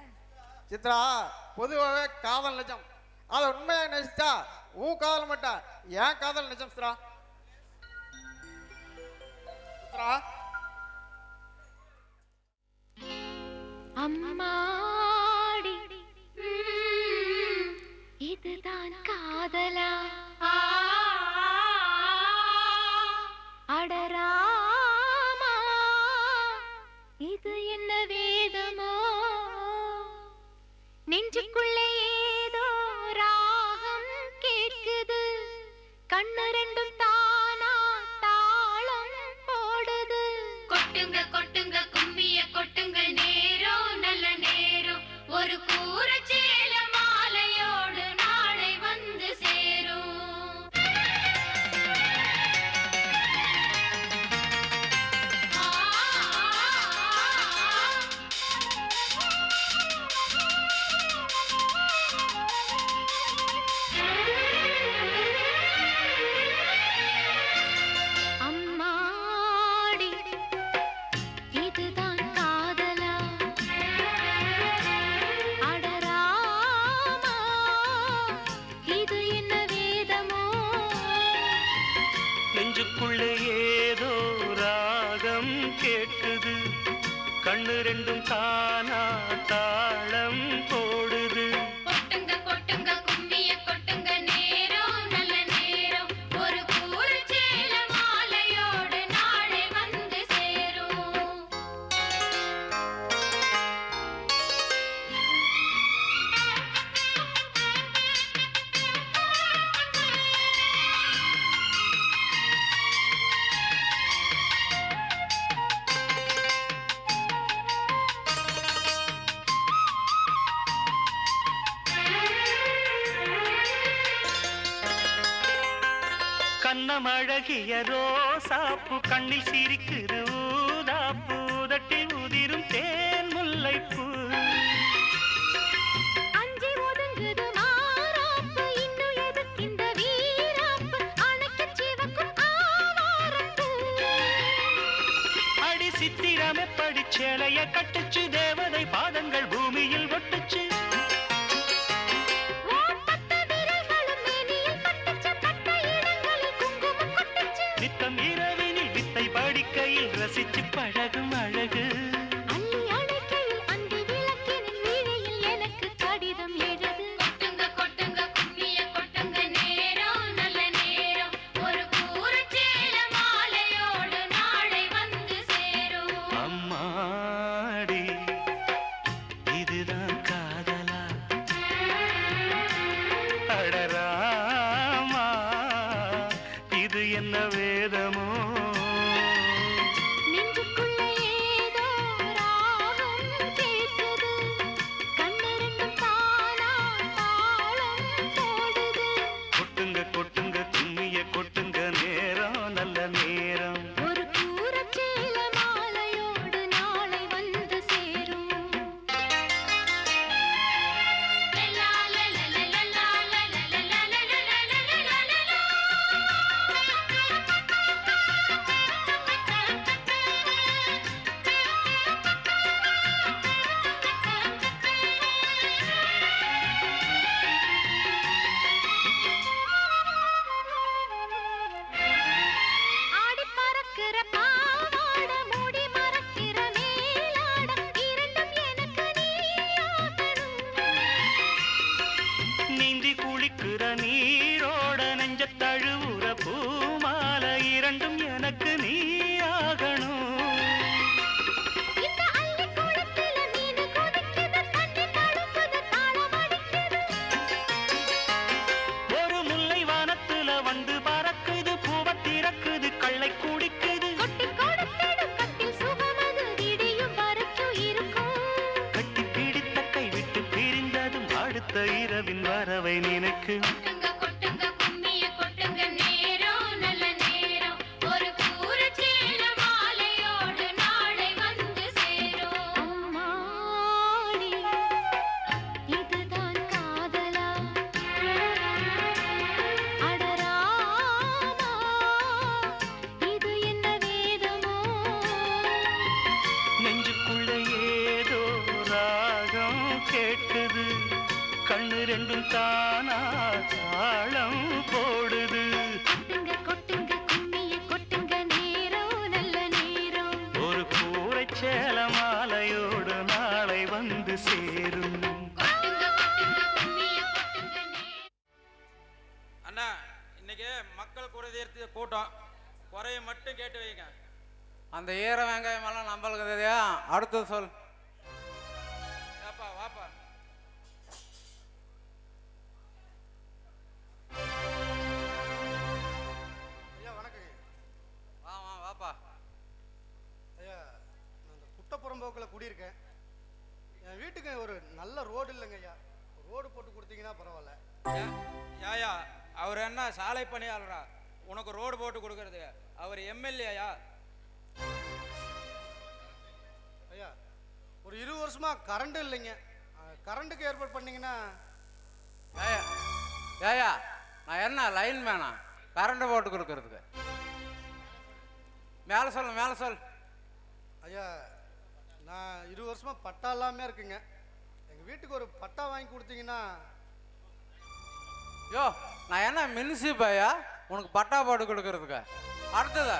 சித்ரா, பொதுவாகவே காதல் நிஜம். அதை உண்மையாக நேசிச்சா உன் காதல் மட்டும் ஏன் காதல் நிஜம் சித்ரா. சித்ரா, அம்மாடி இதுதான் காதலா? அடராமா இது என்ன வேதமோ? நெஞ்சுக்குள்ளே ஏதோ ராகம் கேட்குது, கண்ணு ரெண்டும் தானா தாளம் போடுது. கொட்டுங்க கொட்டுங்க கும்மிய கொட்டுங்க, நேரம் நல்ல நேரம், ஒரு கூற சேல மாலையோடு நாளை வந்து சேரும். அம்மாடி இதுதான் காதலா? அடராமா இது என்ன வேதமோ? நெஞ்சுக்குள்ளே ஏதோ ராகம் கேட்குது, கண்ணு ரெண்டும் தானா தாளம் போடுது. கொட்டுங்க கொட்டுங்க கும்மிய கொட்டுங்க, நேரம் நல்ல நேரம், ஒரு கூற சேல மாலையோடு நாளை வந்து சேரும். கண்ணமழகிய ரோசாப்பு கண்ணில் சிரிக்குது ஊதாப்பு, உதட்டில் உதிரும் தேன் முல்லைப்பூ. அஞ்சி ஒதுங்குது மாறாப்பு, இன்னும் எதுக்கிந்த வீராப்பு, அணைக்கு சிவக்கும் ஆவாரப்பூ. அடி சித்திரமே படிச்சேலைய கட்டுச்சு, தேவதை பாதங்கள் பூமியில் ஒட்டுச்சு. நித்தம் இரவினில் வித்தை படிக்கையில் ரசிச்சு பழகும் அழகு. அள்ளி அணைக்கையில் அந்தி விளக்கினின் விழியில் எனக்கு கடிதம் எழுது. கொட்டுங்க கொட்டுங்க கும்மிய கொட்டுங்க, நேரம் நல்ல நேரம், ஒரு கூற சேல மாலையோடு நாளை வந்து சேரும். அம்மாடி இதுதான் காதலா? அடராமா இது என்ன வேதமோ? நெஞ்சுக்குள்ளே ஏதோ ராகம் கேட்குது, கண்ணு ரெண்டும் தானா தாளம் போடுது. கொட்டுங்க கொட்டுங்க கும்மிய கொட்டுங்க, நேரம் நல்ல நேரம், ஒரு கூற சேல மாலையோடு நாளை வந்து சேரும். லலா லலா லலா லலா லலா ஆடி பறக்கிற பாவாட, மூடி மறக்கிற மேலாட, இரண்டும் எனக்கு நீயாகணும். நீந்தி குளிக்கிற நீரோட நெஞ்ச தழுவுற பூமாலை, இரண்டும் எனக்கு நீ ஆகணும். இந்த அள்ளி குளத்தில மீன் கொதிக்குது, தண்ணி தழும்புது, தாளம் அடிக்குது. ஒரு இரவின் வரவை நினைக்கு கொட்டுங்க கொட்டுங்க கும்மிய கொட்டுங்க நேரம் நல்ல நேரம் ஒரு கூரச்சேல மாலையோடு நாளை வந்து சேரும் அம்மாடி இதுதான் காதலா அடராமா இது என்ன வேதமோ நெஞ்சுக்குள்ள ஏதோ ராகம் கேட்குது கண்ணு ரெண்டும் தானா தாளம் போடுது கொட்டுங்க கொட்டுங்க கும்மிய கொட்டுங்க நேரம் நல்ல நேரம் ஒரு கூரைச்சேல மாலையோடு நாளை வந்து சேரும் கொட்டுங்க கொட்டுங்க கும்மிய கொட்டுங்க அண்ணா இன்னைக்கு மக்கள் குறைதீர்த்து கூட்டம் குறைய மட்டும் கேட்டு வைங்க. அந்த ஈர வெங்காயம் எல்லாம் நம்மளுக்கு தெரியும். அடுத்து சொல். வாப்பா வாப்பா. ஐயா வணக்கங்க. வாப்பா. ஐயா நான் இந்த புட்டப்புறம்போக்கில் குடியிருக்கேன். என் வீட்டுக்கு ஒரு நல்ல ரோடு இல்லைங்க ஐயா. ரோடு போட்டு கொடுத்தீங்கன்னா பரவாயில்ல. யாயா அவர் என்ன சாலை பணியாளரா உனக்கு ரோடு போட்டு கொடுக்கறது? அவர் எம்எல்ஏயா? ஐயா ஒரு 20 வருஷமா கரண்ட் இல்லைங்க. கரண்ட்டுக்கு ஏற்பாடு பண்ணீங்கன்னா. ஏயா நான் என்ன லைன் மேனா கரண்ட் போட்டு கொடுக்கறதுக்கு? மேலே சொல் மேலே சொல். ஐயா நான் 20 வருஷமா பட்டா எல்லாமே இருக்குங்க. எங்கள் வீட்டுக்கு ஒரு பட்டா வாங்கி கொடுத்தீங்கன்னா. யோ நான் என்ன மின்சிப்பாயா உனக்கு பட்டா போட்டு கொடுக்கறதுக்கு? அடுத்ததா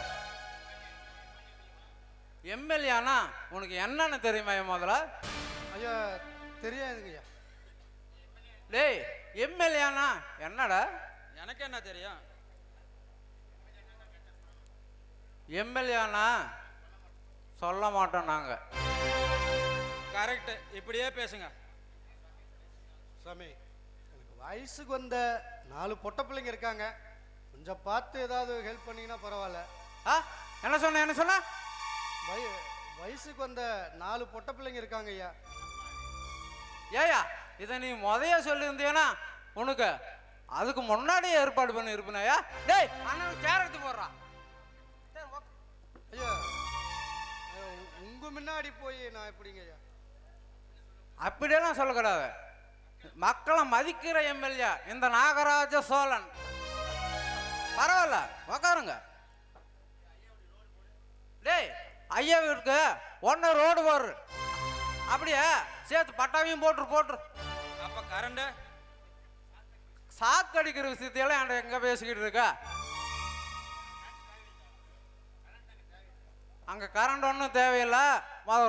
எம்எல்ஏனா உனக்கு என்னன்னு தெரியுமா முதல்ல? ஐயா தெரியாதுங்க ஐயா. டேய் எம்எல்ஏனா என்னடா? எனக்கு என்ன தெரியும்? எம்எல்ஏனா சொல்ல மாட்டோம் நாங்க. கரெக்ட், இப்படியே பேசுங்க. சாமி எனக்கு வயசுக்கு வந்த 4 பொட்ட பிள்ளைங்க இருக்காங்க. கொஞ்சம் பார்த்து ஏதாவது ஹெல்ப் பண்ணீங்கன்னா பரவாயில்ல. என்ன சொன்ன என்ன சொன்ன? வயசுக்கு வந்த 4 பொட்ட பிள்ளைங்க இருக்காங்க ஐயா. ஏயா இதை நீ முதைய சொல்லியிருந்தீங்கன்னா உனக்கு அதுக்கு முன்னாடியே ஏற்பாடு பண்ணி இருப்பினாயா? டேய் அண்ணன் சேர் எடுத்து போடுறான். ஐயா உங்க முன்னாடி போய் நான் எப்படிங்க ஐயா? அப்படியெல்லாம் சொல்லக்கூடாது. மக்களை மதிக்கிற எம்எல்ஏ இந்த நாகராஜ சோழன். பரவாயில்ல உக்காருங்க. டேய் ஐயா வீட்டுக்கு ஒன்னு ரோடு போடுற அப்படியே சேர்த்து பட்டாவையும் போட்டுரு. அப்ப கரண்ட் சாக்கு அடிக்கிற விஷயத்தையெல்லாம் என்கிட்ட எங்க பேசிக்கிட்டு இருக்க? அங்க கரண்ட் ஒன்றும் தேவையில்லை.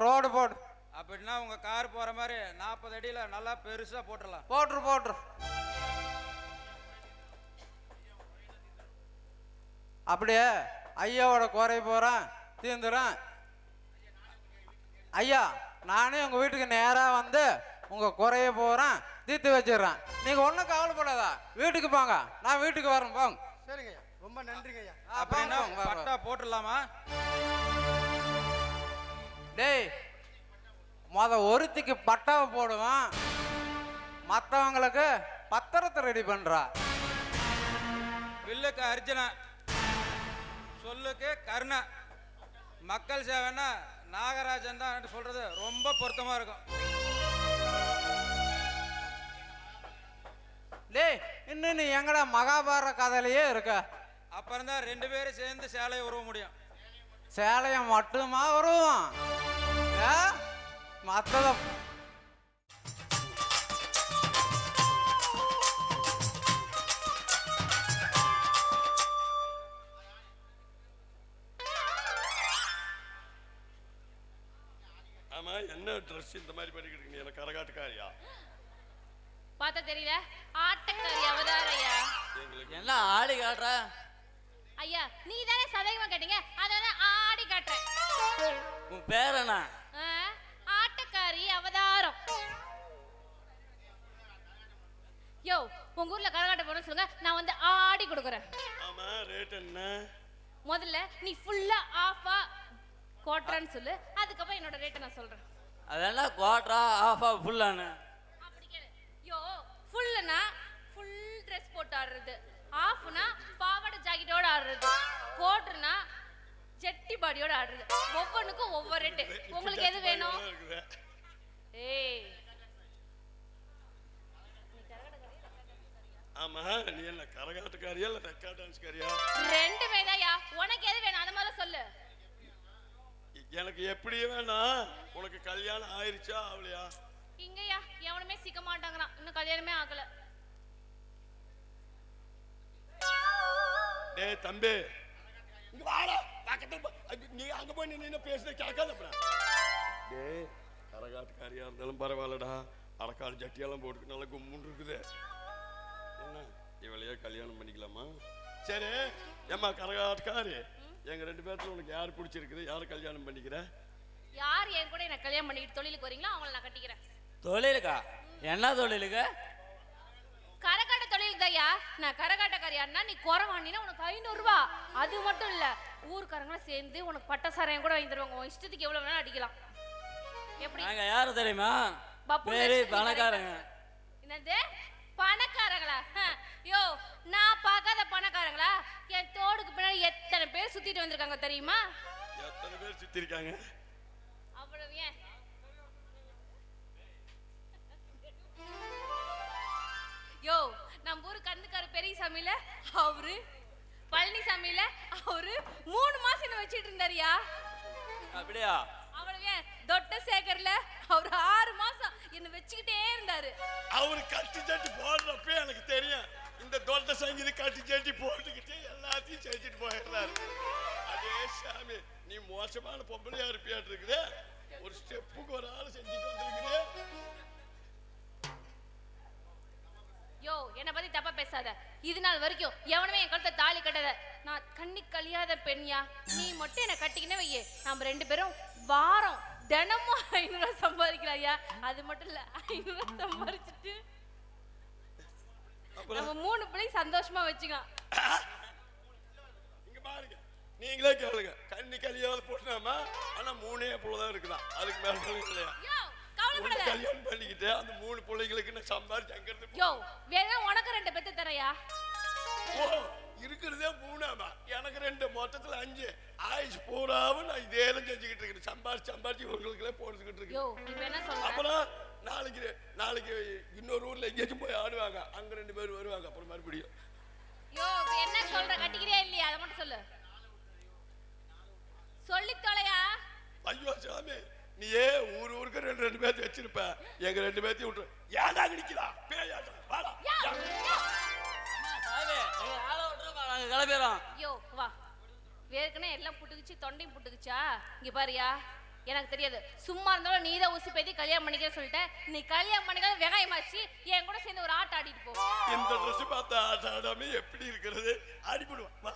ரோடு போடு. அப்படின்னா உங்க கார் போற மாதிரி 40 அடியில நல்லா பெருசா போட்டுடலாம். போட்டுரு. அப்படியே ஐயாவோட குறை போறேன் தீர்ந்துறேன். ஐயா நானே உங்க வீட்டுக்கு நேரா வந்து உங்க குறைய போறேன் தீர்த்து வச்சிடுறேன். நீங்க ஒன்றும் கவலைப்படாதா, வீட்டுக்கு போங்க. நான் வீட்டுக்கு வரேன் போங்க. சரிங்க ஐயா, ரொம்ப நன்றிங்க ஐயா. அப்படின்னா பட்டா போட்டுடலாமா? டேய் ஒருத்திக்கு பட்டாவை போடுவான், மற்றவங்களுக்கு பத்திரத்தை ரெடி பண்றா. வில்லுக்கு அர்ஜுனா, சொல்லுக்கு கருணா. மக்கள் சேவைன்னா நாகராஜன் தான் சொல்றது ரொம்ப பொருத்தமா இருக்கும். டேய் இன்னும் நீ எங்கடா மகாபாரத கதையிலேயே இருக்க? அப்புறம் தான் 2 பேரும் சேர்ந்து சேலையை உருவ முடியும். சேலைய மட்டுமா உருவம்? மற்றத ஆமா என்ன ட்ரெஸ் இந்த மாதிரி பண்ணிக்கிட்டு எனக்கு கரகாட்டுக்காரியா? பார்த்தா தெரியல, ஆட்டக்காரி அவதாரையா. என்ன ஆடி காட்டுற? ஐயா நீ தானே சதேகமா கேட்டீங்க, அதான் ஆடி காட்டுறேன். உன் பேர் என்ன? ஆட்டக்காரி அவதாரம். யோ உங்க ஊர்ல கரகாட்டம் போட சொல்லுங்க, நான் வந்து ஆடி கொடுக்குறேன். ஆமா ரேட் என்ன? முதல்ல நீ ஃபுல்லா ஆஃபா குவார்டர்னு சொல்லு, அதுக்கப்புறம் என்னோட ரேட்டை நான் சொல்றேன். அதெல்லாம் குவார்டரா ஆஃபா ஃபுல்லானு? அப்படி கேளு. யோ ஃபுல்லுனா ஃபுல் ட்ரெஸ் போட்டு ஆடுறது, ஆஃப்னா பாவாடை ஜாக்கெட்டோட ஆடுறது, கோட்ருனா ஜெட்டி பாடியோட ஆடுறது. ஒவ்வொன்றுக்கும் ஒவ்வொரு ரேட்டு. உங்களுக்கு எது வேணும்? ஏய் ஆமா, நீ என்ன கரகாட்டக்காரியா இல்ல ரெக்கா டான்ஸ்காரியா? ரெண்டுமே தான்யா. உனக்கு எது வேணும் அந்த மாதிரி சொல்லு. எனக்கு எப்படியே வேணாம். உனக்கு கல்யாணம் ஆயிருச்சா ஆகலையா? இங்கயா எவனுமே சிக்க மாட்டாங்கறான், இன்னும் கல்யாணமே ஆகல. டேய் தம்பி, இங்க வாடா. பக்கத்துல நீ அங்க போய் நின்னு பேசுற கேட்காதப்பா. டேய், கரகாட்டக்காரியா இருந்தாலும் பரவாயில்லடா, அடக்கால் ஜட்டியெல்லாம் போட்டு நல்லா கும்முன்னு இருக்குது. என்ன இவளையே கல்யாணம் பண்ணிக்கலாமா? சரி ஏம்மா கரகாட்டக்காரி, எங்க ரெண்டு பேர்த்துல உனக்கு யார் பிடிச்சிருக்குது? யார் கல்யாணம் பண்ணிக்கிற? யார் என் கூட என்ன கல்யாணம் பண்ணிட்டு தொழிலுக்கு வரீங்களோ அவங்கள நான் கட்டிக்கிறேன். தொழிலுக்கா? என்ன தொழிலுக்கு? கரகாட்ட தொழிலுக்கு தான்யா. நான் கரகாட்டக்காரியான்னா நீ குறவாண்டினா உனக்கு 500 ரூபாய். அது மட்டும் இல்ல, ஊர்க்காரங்களும் சேர்ந்து உனக்கு பட்ட சாராயம் கூட வாங்கி தருவாங்க. உன் இஷ்டத்துக்கு எவ்வளவு வேணா அடிக்கலாம். எப்படி? நாங்க யாரு தெரியுமா? பப்பு பெரிய பணக்காரங்க. என்னது பணக்காரங்களா? யோ, நான் பார்க்காத பணக்காரங்களா? என் தோடுக்கு பின்னாடி எத்தனை பேர் சுத்திட்டு வந்திருக்காங்க தெரியுமா? எத்தனை பேர் சுத்தி இருக்காங்க? அவ்வளவு ஏன்? யோ, நம்ம ஊரு கந்துக்கார பெரியசாமியில அவரு, பழனிசாமியில அவரு 3 மாசம் என்ன வச்சிட்டு இருந்தாரியா. அப்படியா? அவ்வளவு ஏன்? தொட்ட சேகர்ல அவர் 6 மாசம் என்ன வச்சுக்கிட்டே இருந்தாரு. அவரு கட்டி சட்டி போடுறப்ப எனக்கு தெரியும், இந்த தொட்ட சங்கீத கட்டி சட்டி போட்டுக்கிட்டு எல்லாத்தையும் செஞ்சுட்டு போயிடுறாரு. அதே சாமி, நீ மோசமான பொம்பளையா இருப்பியாட்டு இருக்குது. ஒரு ஸ்டெப்புக்கு ஒரு ஆள் செஞ்சுட்டு வந்திருக்குது. யோ, என்னை பத்தி தப்பா பேசாத. இது நாள் வரைக்கும் எவனுமே என் கழுத்தை தாலி கட்டத. நான் கண்ணி கழியாத பெண்யா. நீ மட்டும் என்ன கட்டிக்கினே வையே, நம்ம 2 பேரும் வாரம் தினமும் 500 ரூபாய் சம்பாதிக்கிறாயா. அது மட்டும் இல்ல, 500 ரூபாய் சம்பாதிச்சுட்டு நம்ம 3 பிள்ளையும் சந்தோஷமா வச்சுக்கலாம். இங்க பாருங்க, நீங்களே கேளுங்க. கண்ணி கல்யாணம் போட்டுனாமா, ஆனா 3 பிள்ளைதான் இருக்குதான். அதுக்கு மேல இல்லையா? கல்யாணம் பண்ணிக்கிட்டு அந்த 3 பிள்ளைகளுக்கு நான் சம்பாதிச்சு அங்க இருந்து. யோ, வேணா உனக்கு 2 பெத்து தரையா? ஓ, இருக்கிறதே 3 எனக்கு 2, மொத்தத்துல 5. ஆயுஷ் பூராவும் நான் இதே செஞ்சுக்கிட்டு இருக்கேன். சம்பாதிச்சு இவங்களுக்குள்ளே போட்டுக்கிட்டு இருக்கேன். அப்புறம் நாளைக்கு இன்னொரு ஊர்ல எங்கேயாச்சும் போய் ஆடுவாங்க. அங்க 2 பேர் வருவாங்க. அப்புறம் மறுபடியும். யோ, என்ன சொல்ற? கட்டிக்கிறியா இல்லையா? அதை மட்டும் சொல்லு. சொல்லி தொலையா. ஐயோ சாமி, நீ ஊருக்கு 2 பேர்த்து வச்சிருப்ப. எங்க 2 பேர்த்தையும் விட்டு ஏன்டா கிடைக்கிறா பேயாட்டா? வாடா. கிளம்பிடுறோம். யோ வா, வேர்க்கனே எல்லாம் புட்டுக்குச்சு, தொண்டையும் புட்டுக்குச்சா. இங்க பாரியா, எனக்கு தெரியாது. சும்மா இருந்தாலும் நீ தான் ஊசி பேத்தி கல்யாணம் பண்ணிக்க சொல்லிட்ட. நீ கல்யாணம் பண்ணிக்க வெங்காயமாச்சு. என் கூட சேர்ந்து ஒரு ஆட்ட ஆடிட்டு போ. இந்த ட்ரெஸ் பார்த்து ஆட்ட ஆடாம எப்படி இருக்கிறது? ஆடிப்படுவான். வா.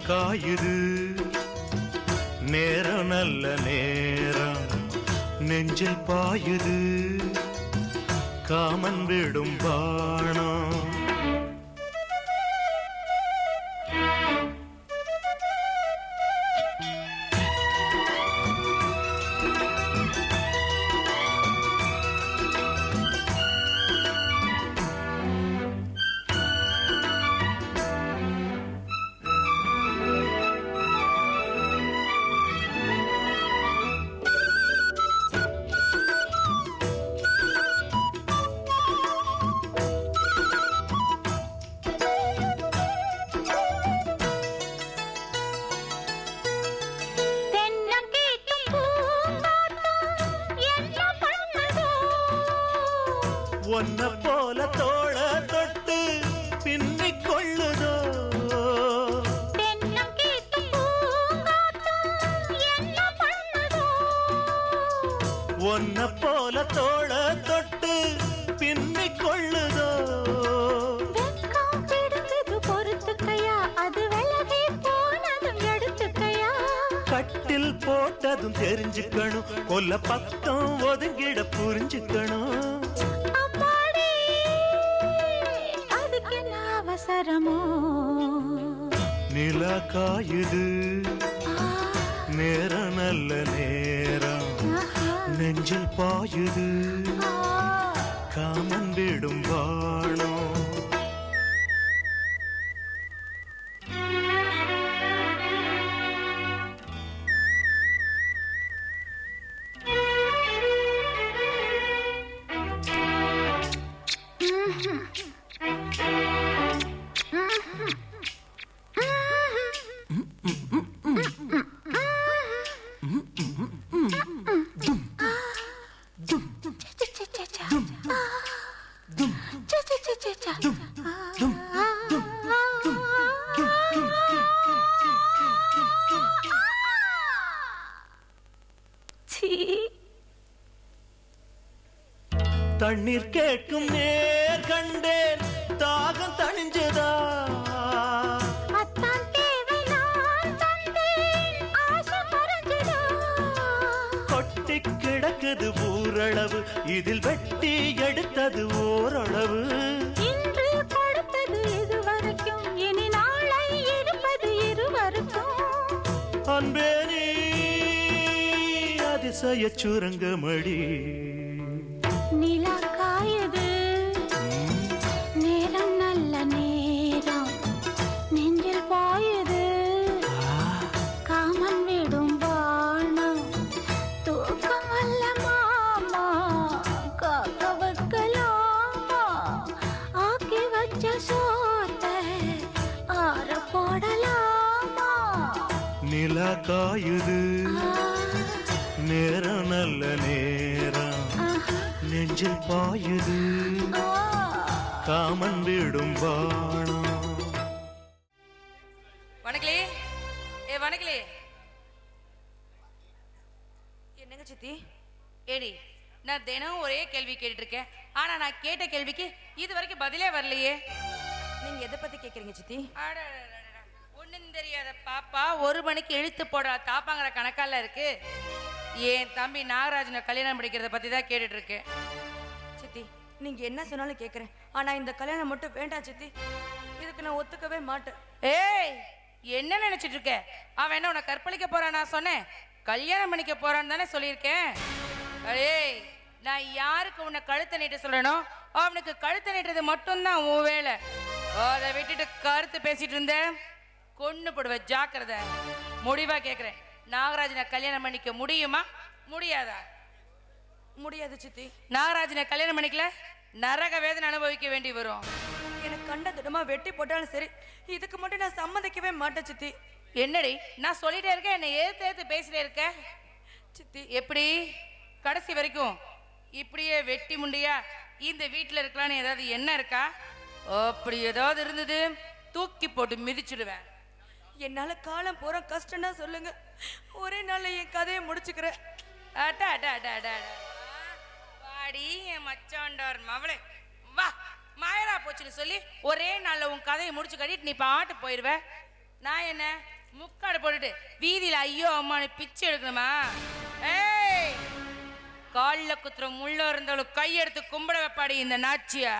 காயுது நேரம் நல்ல நேரம் நெஞ்சில் பாயுது காமன் விடும் பாணம் ஒன்ன போல தோள தொட்டு பின்னிக் கொள்ளுதோ ஒன்ன போல தோள தொட்டு பின்னிக் கொள்ளுதோ கட்டில் போட்டதும் தெரிஞ்சுக்கணும் கொல்ல பக்கம் ஒதுங்கிட புரிஞ்சுக்கணும் அவசரமோ நிலா காயுது நேரம் நல்ல நேரம் நெஞ்சில் பாயுது காமன் விடும் வாணம் தண்ணீர் கேட்கும் நேர் கண்டேன் தாகம் தணிஞ்சதா கொட்டி கிடக்குது ஊரளவு இதில் வெட்டி எடுத்தது ஓரளவு இன்று கொடுத்தது இதுவரைக்கும் இனி நாளை இருப்பது இருவருக்கும் அன்பே நீ அதிசய சுரங்கமடி நிலா காயுது நேரம் நல்ல நேரம் நெஞ்சில் பாயுது காமன் விடும் வானம் தூக்கம் அல்ல மாமா காக்க வைக்கலாமா ஆக்கி வச்ச சோத்தை ஆற போடலாமா நிலா காயுது நேரம் நல்ல நேரம் நெஞ்சில் பாயுது காமன் விடும் வாணம் வணக்கலே வணக்கலே என்னங்க சித்தி ஏடி நான் தினம் ஒரே கேள்வி கேட்டுட்டு இருக்கேன் ஆனா நான் கேட்ட கேள்விக்கு இது வரைக்கும் பதிலே வரலையே நீங்க எதை பத்தி கேக்குறீங்க சித்தி? ஒண்ணும் தெரியாத பாப்பா 1 மணிக்கு இழுத்து போடுற தாப்பாங்கிற கணக்கால இருக்கு. என் தம்பி நாகராஜனை கல்யாணம் படிக்கிறத பத்தி தான் கேட்டுட்டு இருக்கேன். சித்தி நீங்க என்ன சொன்னாலும் கேக்குறேன், ஆனா இந்த கல்யாணம் மட்டும் வேண்டாம் சித்தி. இதுக்கு நான் ஒத்துக்கவே மாட்டேன். ஏய் என்ன நினைச்சிட்டு இருக்க? அவன் என்ன உன்னை கற்பழிக்க போறான் நான் சொன்னேன்? கல்யாணம் பண்ணிக்க போறான்னு தானே சொல்லியிருக்கேன். ஏய் நான் யாருக்கு உன்னை கழுத்தை நீட்ட சொல்றேனோ அவனுக்கு கழுத்தை நீட்டுறது மட்டும்தான் உன் வேலை. அதை விட்டுட்டு கருத்து பேசிட்டு இருந்த கொன்னு போடுவேன், ஜாக்கிரதை. முடிவா கேட்குறேன், நாகராஜனை கல்யாணம் பண்ணிக்க முடியுமா முடியாதா? முடியாது சித்தி. நாகராஜனை கல்யாணம் பண்ணிக்கல நரக வேதனை அனுபவிக்க வேண்டி வரும். எனக்கு கண்ட திடமா வெட்டி போட்டாலும் சரி, இதுக்கு மட்டும் நான் சம்மதிக்கவே மாட்டேன் சித்தி. என்னடி நான் சொல்லிட்டே இருக்கேன், என்னை ஏத்து பேசிட்டே இருக்க சித்தி. எப்படி கடைசி வரைக்கும் இப்படியே வெட்டி முண்டியா இந்த வீட்டில் இருக்கலான்னு ஏதாவது என்ன இருக்கா? அப்படி ஏதாவது இருந்தது தூக்கி போட்டு மிதிச்சிடுவேன். என்னால காலம் போற கஷ்டம்னா சொல்லுங்க, ஒரே நாள்ல என் கதையை முடிச்சுக்கிறேன். வாடி என் மச்சாண்டார் மவளே, வா மாயரா போச்சுன்னு சொல்லி ஒரே நாள்ல உன் கதையை முடிச்சு கட்டிட்டு நீ பாட்டு போயிடுவ. நான் என்ன முக்காடு போட்டுட்டு வீதியில ஐயோ அம்மானு பிச்சை எடுக்கணுமா? ஏய் காலில் குத்துற முள்ள இருந்தாலும் கையெடுத்து கும்பிட வைப்பாடி இந்த நாச்சியா.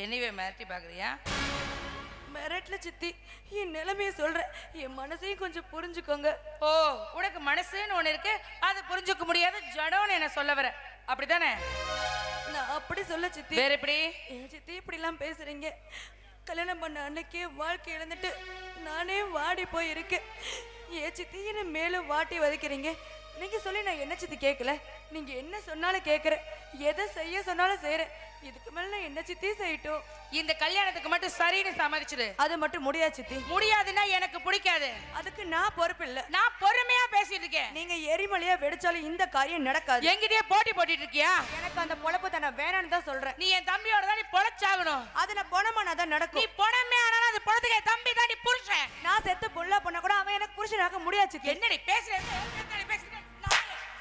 எனிவே மிரட்டி பாக்குறியா? மிரட்டல சித்தி, என் நிலைமைய சொல்றேன், என் மனசையும் கொஞ்சம் புரிஞ்சுக்கோங்க. ஓ உனக்கு மனசுன்னு ஒண்ணு இருக்கு, அதை புரிஞ்சுக்க முடியாது ஜடோன்னு என்ன சொல்ல வர, அப்படித்தானே? நான் அப்படி சொல்ல சித்தி. வேற எப்படி? ஏன் சித்தி இப்படி எல்லாம் பேசுறீங்க? கல்யாணம் பண்ண அன்னைக்கே வாழ்க்கை இழந்துட்டு நானே வாடி போய் இருக்கேன். ஏன் சித்தி என்ன மேலும் வாட்டி வதைக்கிறீங்க? நீங்க சொல்லி நான் என்ன சித்தி கேட்கல, நீங்க என்ன சொன்னாலும் கேட்குறேன், எதை செய்ய சொன்னாலும் செய்யறேன். இதுக்கு மேல என்ன சித்தி செய்யட்டும்? இந்த கல்யாணத்துக்கு மட்டும் சரின்னு சம்மதிச்சிடு. அது மட்டும் முடியாது சித்தி. முடியாதுன்னா எனக்கு பிடிக்காது. அதுக்கு நான் பொறுப்பு இல்ல. நான் பொறுமையா பேசிட்டு இருக்கேன். நீங்க எரிமலையா வெடிச்சாலும் இந்த காரியம் நடக்காது. என்கிட்டயே போட்டி போட்டுட்டு இருக்கியா? எனக்கு அந்த பொழப்பு தானே வேணான்னு தான் சொல்றேன். நீ என் தம்பியோட தான் நீ பொழைச்சாகணும். அது நான் பொணமானா தான் நீ நடக்கும். பொணமே ஆனாலும் அது பொழத்துக்கு என் தம்பி தான் நீ புருஷன். நான் செத்து புள்ள பொண்ண கூட அவன் எனக்கு புருஷனாக முடியாது சித்தி. என்னடி பேசுறேன்? என்னடி பேசுறேன்?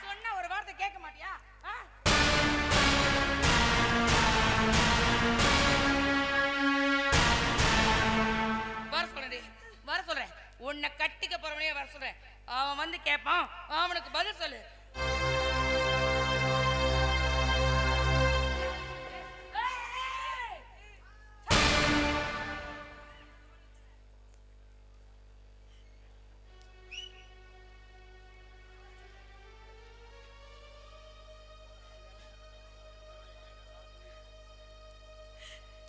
சொன்ன ஒரு வார்த்தை கேட்க மாட்டியா? வர சொல்றேன். உன்னை கட்டிக்க போறவனையே வர சொல்றேன். அவன் வந்து கேட்பான், அவனுக்கு பதில் சொல்லு.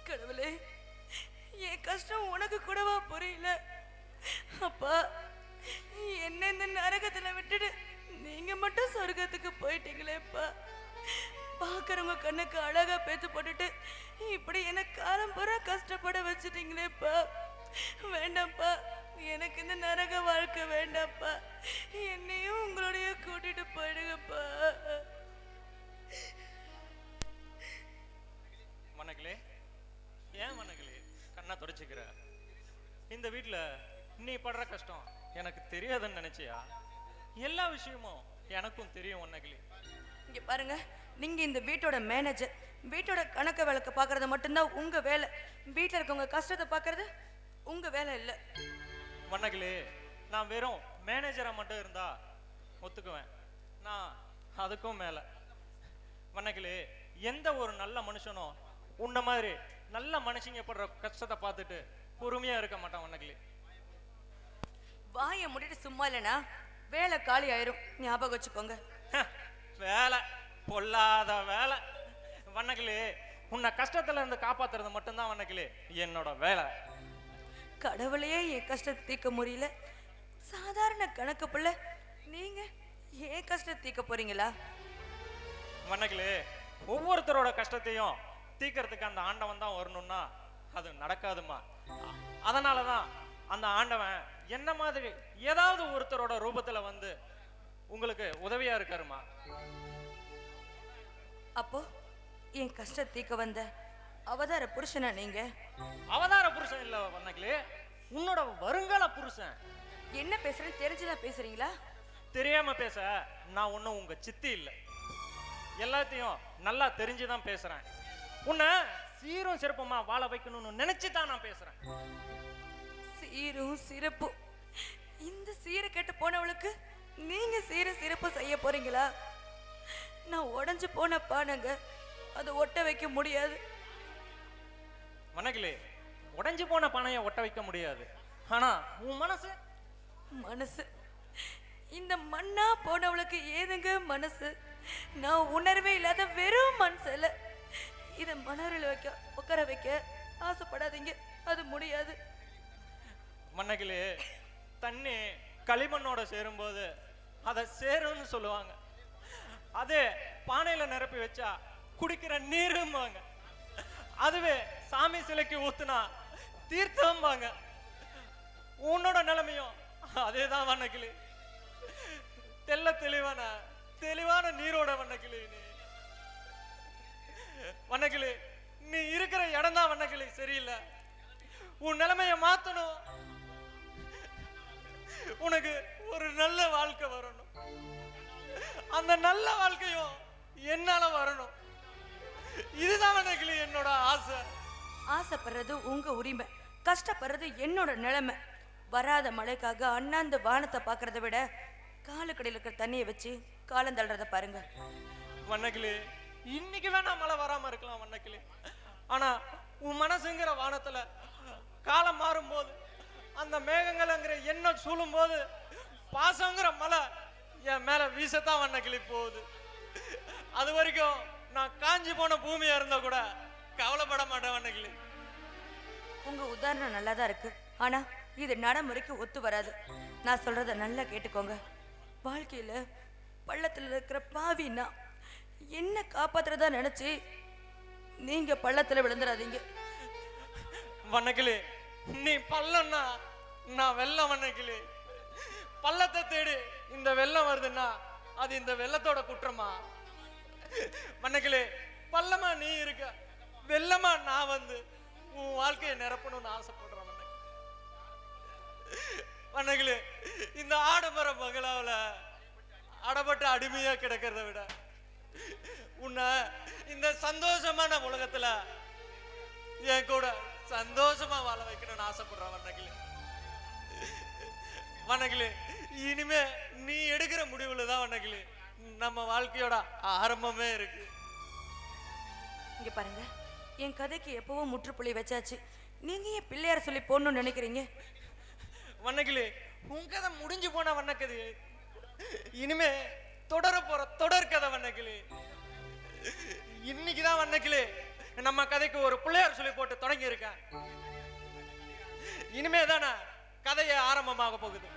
கடவுளே, என் கஷ்டம் உனக்கு கூடவா புரியல? அப்பா, என்ன இந்த நரகத்துல விட்டுட்டு நீங்க மட்டும் சொர்க்கத்துக்கு போயிட்டீங்களேப்பா. பாக்குறவங்க கண்ணுக்கு அழகா பேத்து போட்டுட்டு இப்படி என்ன காலம் பூரா கஷ்டப்பட வச்சுட்டீங்களேப்பா. வேண்டாம்ப்பா, எனக்கு இந்த நரக வாழ்க்கை வேண்டாம்ப்பா. என்னையும் உங்களுடைய கூட்டிட்டு போயிடுங்கப்பா. மனங்களே, ஏன் மனங்களே கண்ணா தொடச்சிக்கிற? இந்த வீட்டுல நீ படுற கஷ்டம் எனக்கு தெரியாதுன்னு நினைச்சியா? எல்லா விஷயமும் எனக்கும் தெரியும் மனங்களே. இங்க பாருங்க, நீங்க இந்த வீட்டோட மேனேஜர். வீட்டோட கணக்கு வழக்கு பாக்குறது மட்டும்தான் உங்க வேலை. வீட்டுல இருக்கவங்க கஷ்டத்தை பாக்குறது உங்க வேலை இல்ல. மனங்களே, நான் வெறும் மேனேஜரா மட்டும் இருந்தா ஒத்துக்குவேன். நான் அதுக்கும் மேல. மனங்களே, எந்த ஒரு நல்ல மனுஷனும் உன்ன மாதிரி நல்ல மனுஷங்க படுற கஷ்டத்தை பார்த்துட்டு பொறுமையா இருக்க மாட்டான் மனங்களே. வாயை முடிட்டு சும்மா இல்லைனா வேலை காலி ஆயிரும், ஞாபகம் வச்சுக்கோங்க. வேலை பொல்லாத வேலை. வண்ணக்கிளே, உன்னை கஷ்டத்துல இருந்து காப்பாத்துறது மட்டும்தான் வண்ணக்கிளே என்னோட வேலை. கடவுளையே என் கஷ்டத்தை தீர்க்க முடியல, சாதாரண கணக்கு புள்ள நீங்க ஏன் கஷ்டத்தை தீர்க்க போறீங்களா? வண்ணக்கிளே, ஒவ்வொருத்தரோட கஷ்டத்தையும் தீர்க்கறதுக்கு அந்த ஆண்டவன் தான் வரணும்னா அது நடக்காதுமா. அதனாலதான் அந்த ஆண்டவன் என்ன மாதிரி ஏதாவது ஒருத்தரோட ரூபத்துல வந்து உங்களுக்கு உதவியா இருக்காருமா. அப்போ என் கஷ்டத்தை தீர்க்க வந்த அவதார புருஷனா நீங்க? அவதார புருஷன் இல்ல வண்ணக்கிளே, உன்னோட வருங்கால புருஷன். என்ன பேசுறேன்னு தெரிஞ்சுதான் பேசுறீங்களா? தெரியாம பேச நான் ஒன்னும் உங்க சித்தி இல்ல, எல்லாத்தையும் நல்லா தெரிஞ்சுதான் பேசுறேன். உன்னை சீரும் சிறப்புமா வாழ வைக்கணும்னு நினைச்சுதான் நான் பேசுறேன். சீரும் சிறப்பு, இந்த சீரை கேட்டு போனவளுக்கு நீங்க சீரும் சிறப்பு செய்ய போறீங்களா? நான் உடஞ்சு போன பானைங்க, அதை ஒட்ட வைக்க முடியாது. மனக்கிளே, உடைஞ்சு போன பானையை ஒட்ட வைக்க முடியாது, ஆனா உன் மனசு மனசு இந்த மண்ணா போனவளுக்கு ஏதுங்க மனசு? நான் உணர்வே இல்லாத வெறும் மனசுல இதை மணரில் வைக்க உட்கார வைக்க ஆசைப்படாதீங்க, அது முடியாது. மண்ணக்கிளே, தண்ணி களிமண்ணோட சேரும்போது அதை சேரும்னு சொல்லுவாங்க. அதே பானையில நிரப்பி வச்சா குடிக்கிற நீரும்பாங்க. அதுவே சாமி சிலைக்கு ஊத்துனா தீர்த்தம்பாங்க. உன்னோட நிலைமையும் அதேதான் வண்ணக்கிளி. தெளிவான நீரோட வண்ணக்கிளி நீ. வண்ணக்கிளி, நீ இருக்கிற இடம் தான் வண்ணக்கிளி சரியில்லை. உன் நிலைமைய மாத்தணும். உனக்கு ஒரு நல்ல வாழ்க்கை வரணும். அந்த நல்ல வாழ்க்கையும் என்னால வரணும். இதுதான் வண்ணக்கிளி என்னோட ஆசை. ஆசைப்படுறது உங்க உரிமை, கஷ்டப்படுறது என்னோட நிலைமை. வராத மழைக்காக அண்ணாந்து வானத்தை பார்க்கறத விட காலுக்கடையில் இருக்கிற தண்ணியை வச்சு காலம் தள்ளுறத பாருங்க. வண்ணக்கிளி, இன்னைக்கு வேணா மழை வராம இருக்கலாம் வண்ணக்கிளி, ஆனா உன் மனசுங்கிற வானத்துல காலம் மாறும் போது, அந்த மேகங்கள்ங்கிற எண்ணெய் சூழும் போது, பாசங்கிற மழை என் மேல வீசத்தான் வண்ணக்கிளி போகுது. அது வரைக்கும் நான் காஞ்சி போன பூமியா இருந்தா கூட கவலைப்பட மாட்டேன் வண்ணக்கிளி. உங்க உதாரணம் நல்லாதான் இருக்கு, ஆனா இது நடைமுறைக்கு ஒத்து வராது. நான் சொல்றத நல்லா கேட்டுக்கோங்க. வாழ்க்கையில பள்ளத்துல இருக்கிற பாவின்னா என்ன காப்பாத்துறதா நினைச்சு நீங்க பள்ளத்துல விழுந்துடாதீங்க. வண்ணக்கிளி, நீ பள்ளம்னா நான் வெள்ளம். வண்ணக்கிளி, பள்ளத்தை தேடி இந்த வெள்ளம் வருதுன்னா அது இந்த வெள்ளத்தோட குற்றமா? வண்ணக்கிளி, பள்ளமா நீ இருக்க, வெள்ளமா நான் வந்து உன் வாழ்க்கையை நிரப்பணும்னு ஆசைப்படுறேன். வண்ணக்கிளி, இந்த ஆடம்பர பங்களாவில் அடப்பட்ட அடிமையா கிடக்கிறத விட உன்னை இந்த சந்தோஷமான உலகத்துல என் கூட சந்தோஷமா வாழ வைக்கணும்னு ஆசைப்படுறேன். வண்ணக்கிளி, வண்ணக்கிளி, இனிமே நீ எடுக்கிற முடிவுல தான் வண்ணக்கிளி நம்ம வாழ்க்கையோட ஆரம்பமே இருக்கு. இங்க பாருங்க, என் கதைக்கு எப்பவோ முற்றுப்புள்ளி வச்சாச்சு. நீங்க ஏன் பிள்ளையார் சொல்லி போடணும்னு நினைக்கிறீங்க? வண்ணக்கிளி, உன் கதை முடிஞ்சு போன வண்ணக்கதை இனிமே தொடர போற தொடர் கதை. வண்ணக்கிளி, இன்னைக்குதான் வண்ணக்கிளி நம்ம கதைக்கு ஒரு பிள்ளையார் சொல்லி போட்டு தொடங்கி இருக்கேன். இனிமே தானே கதையை ஆரம்பமாக போகுது.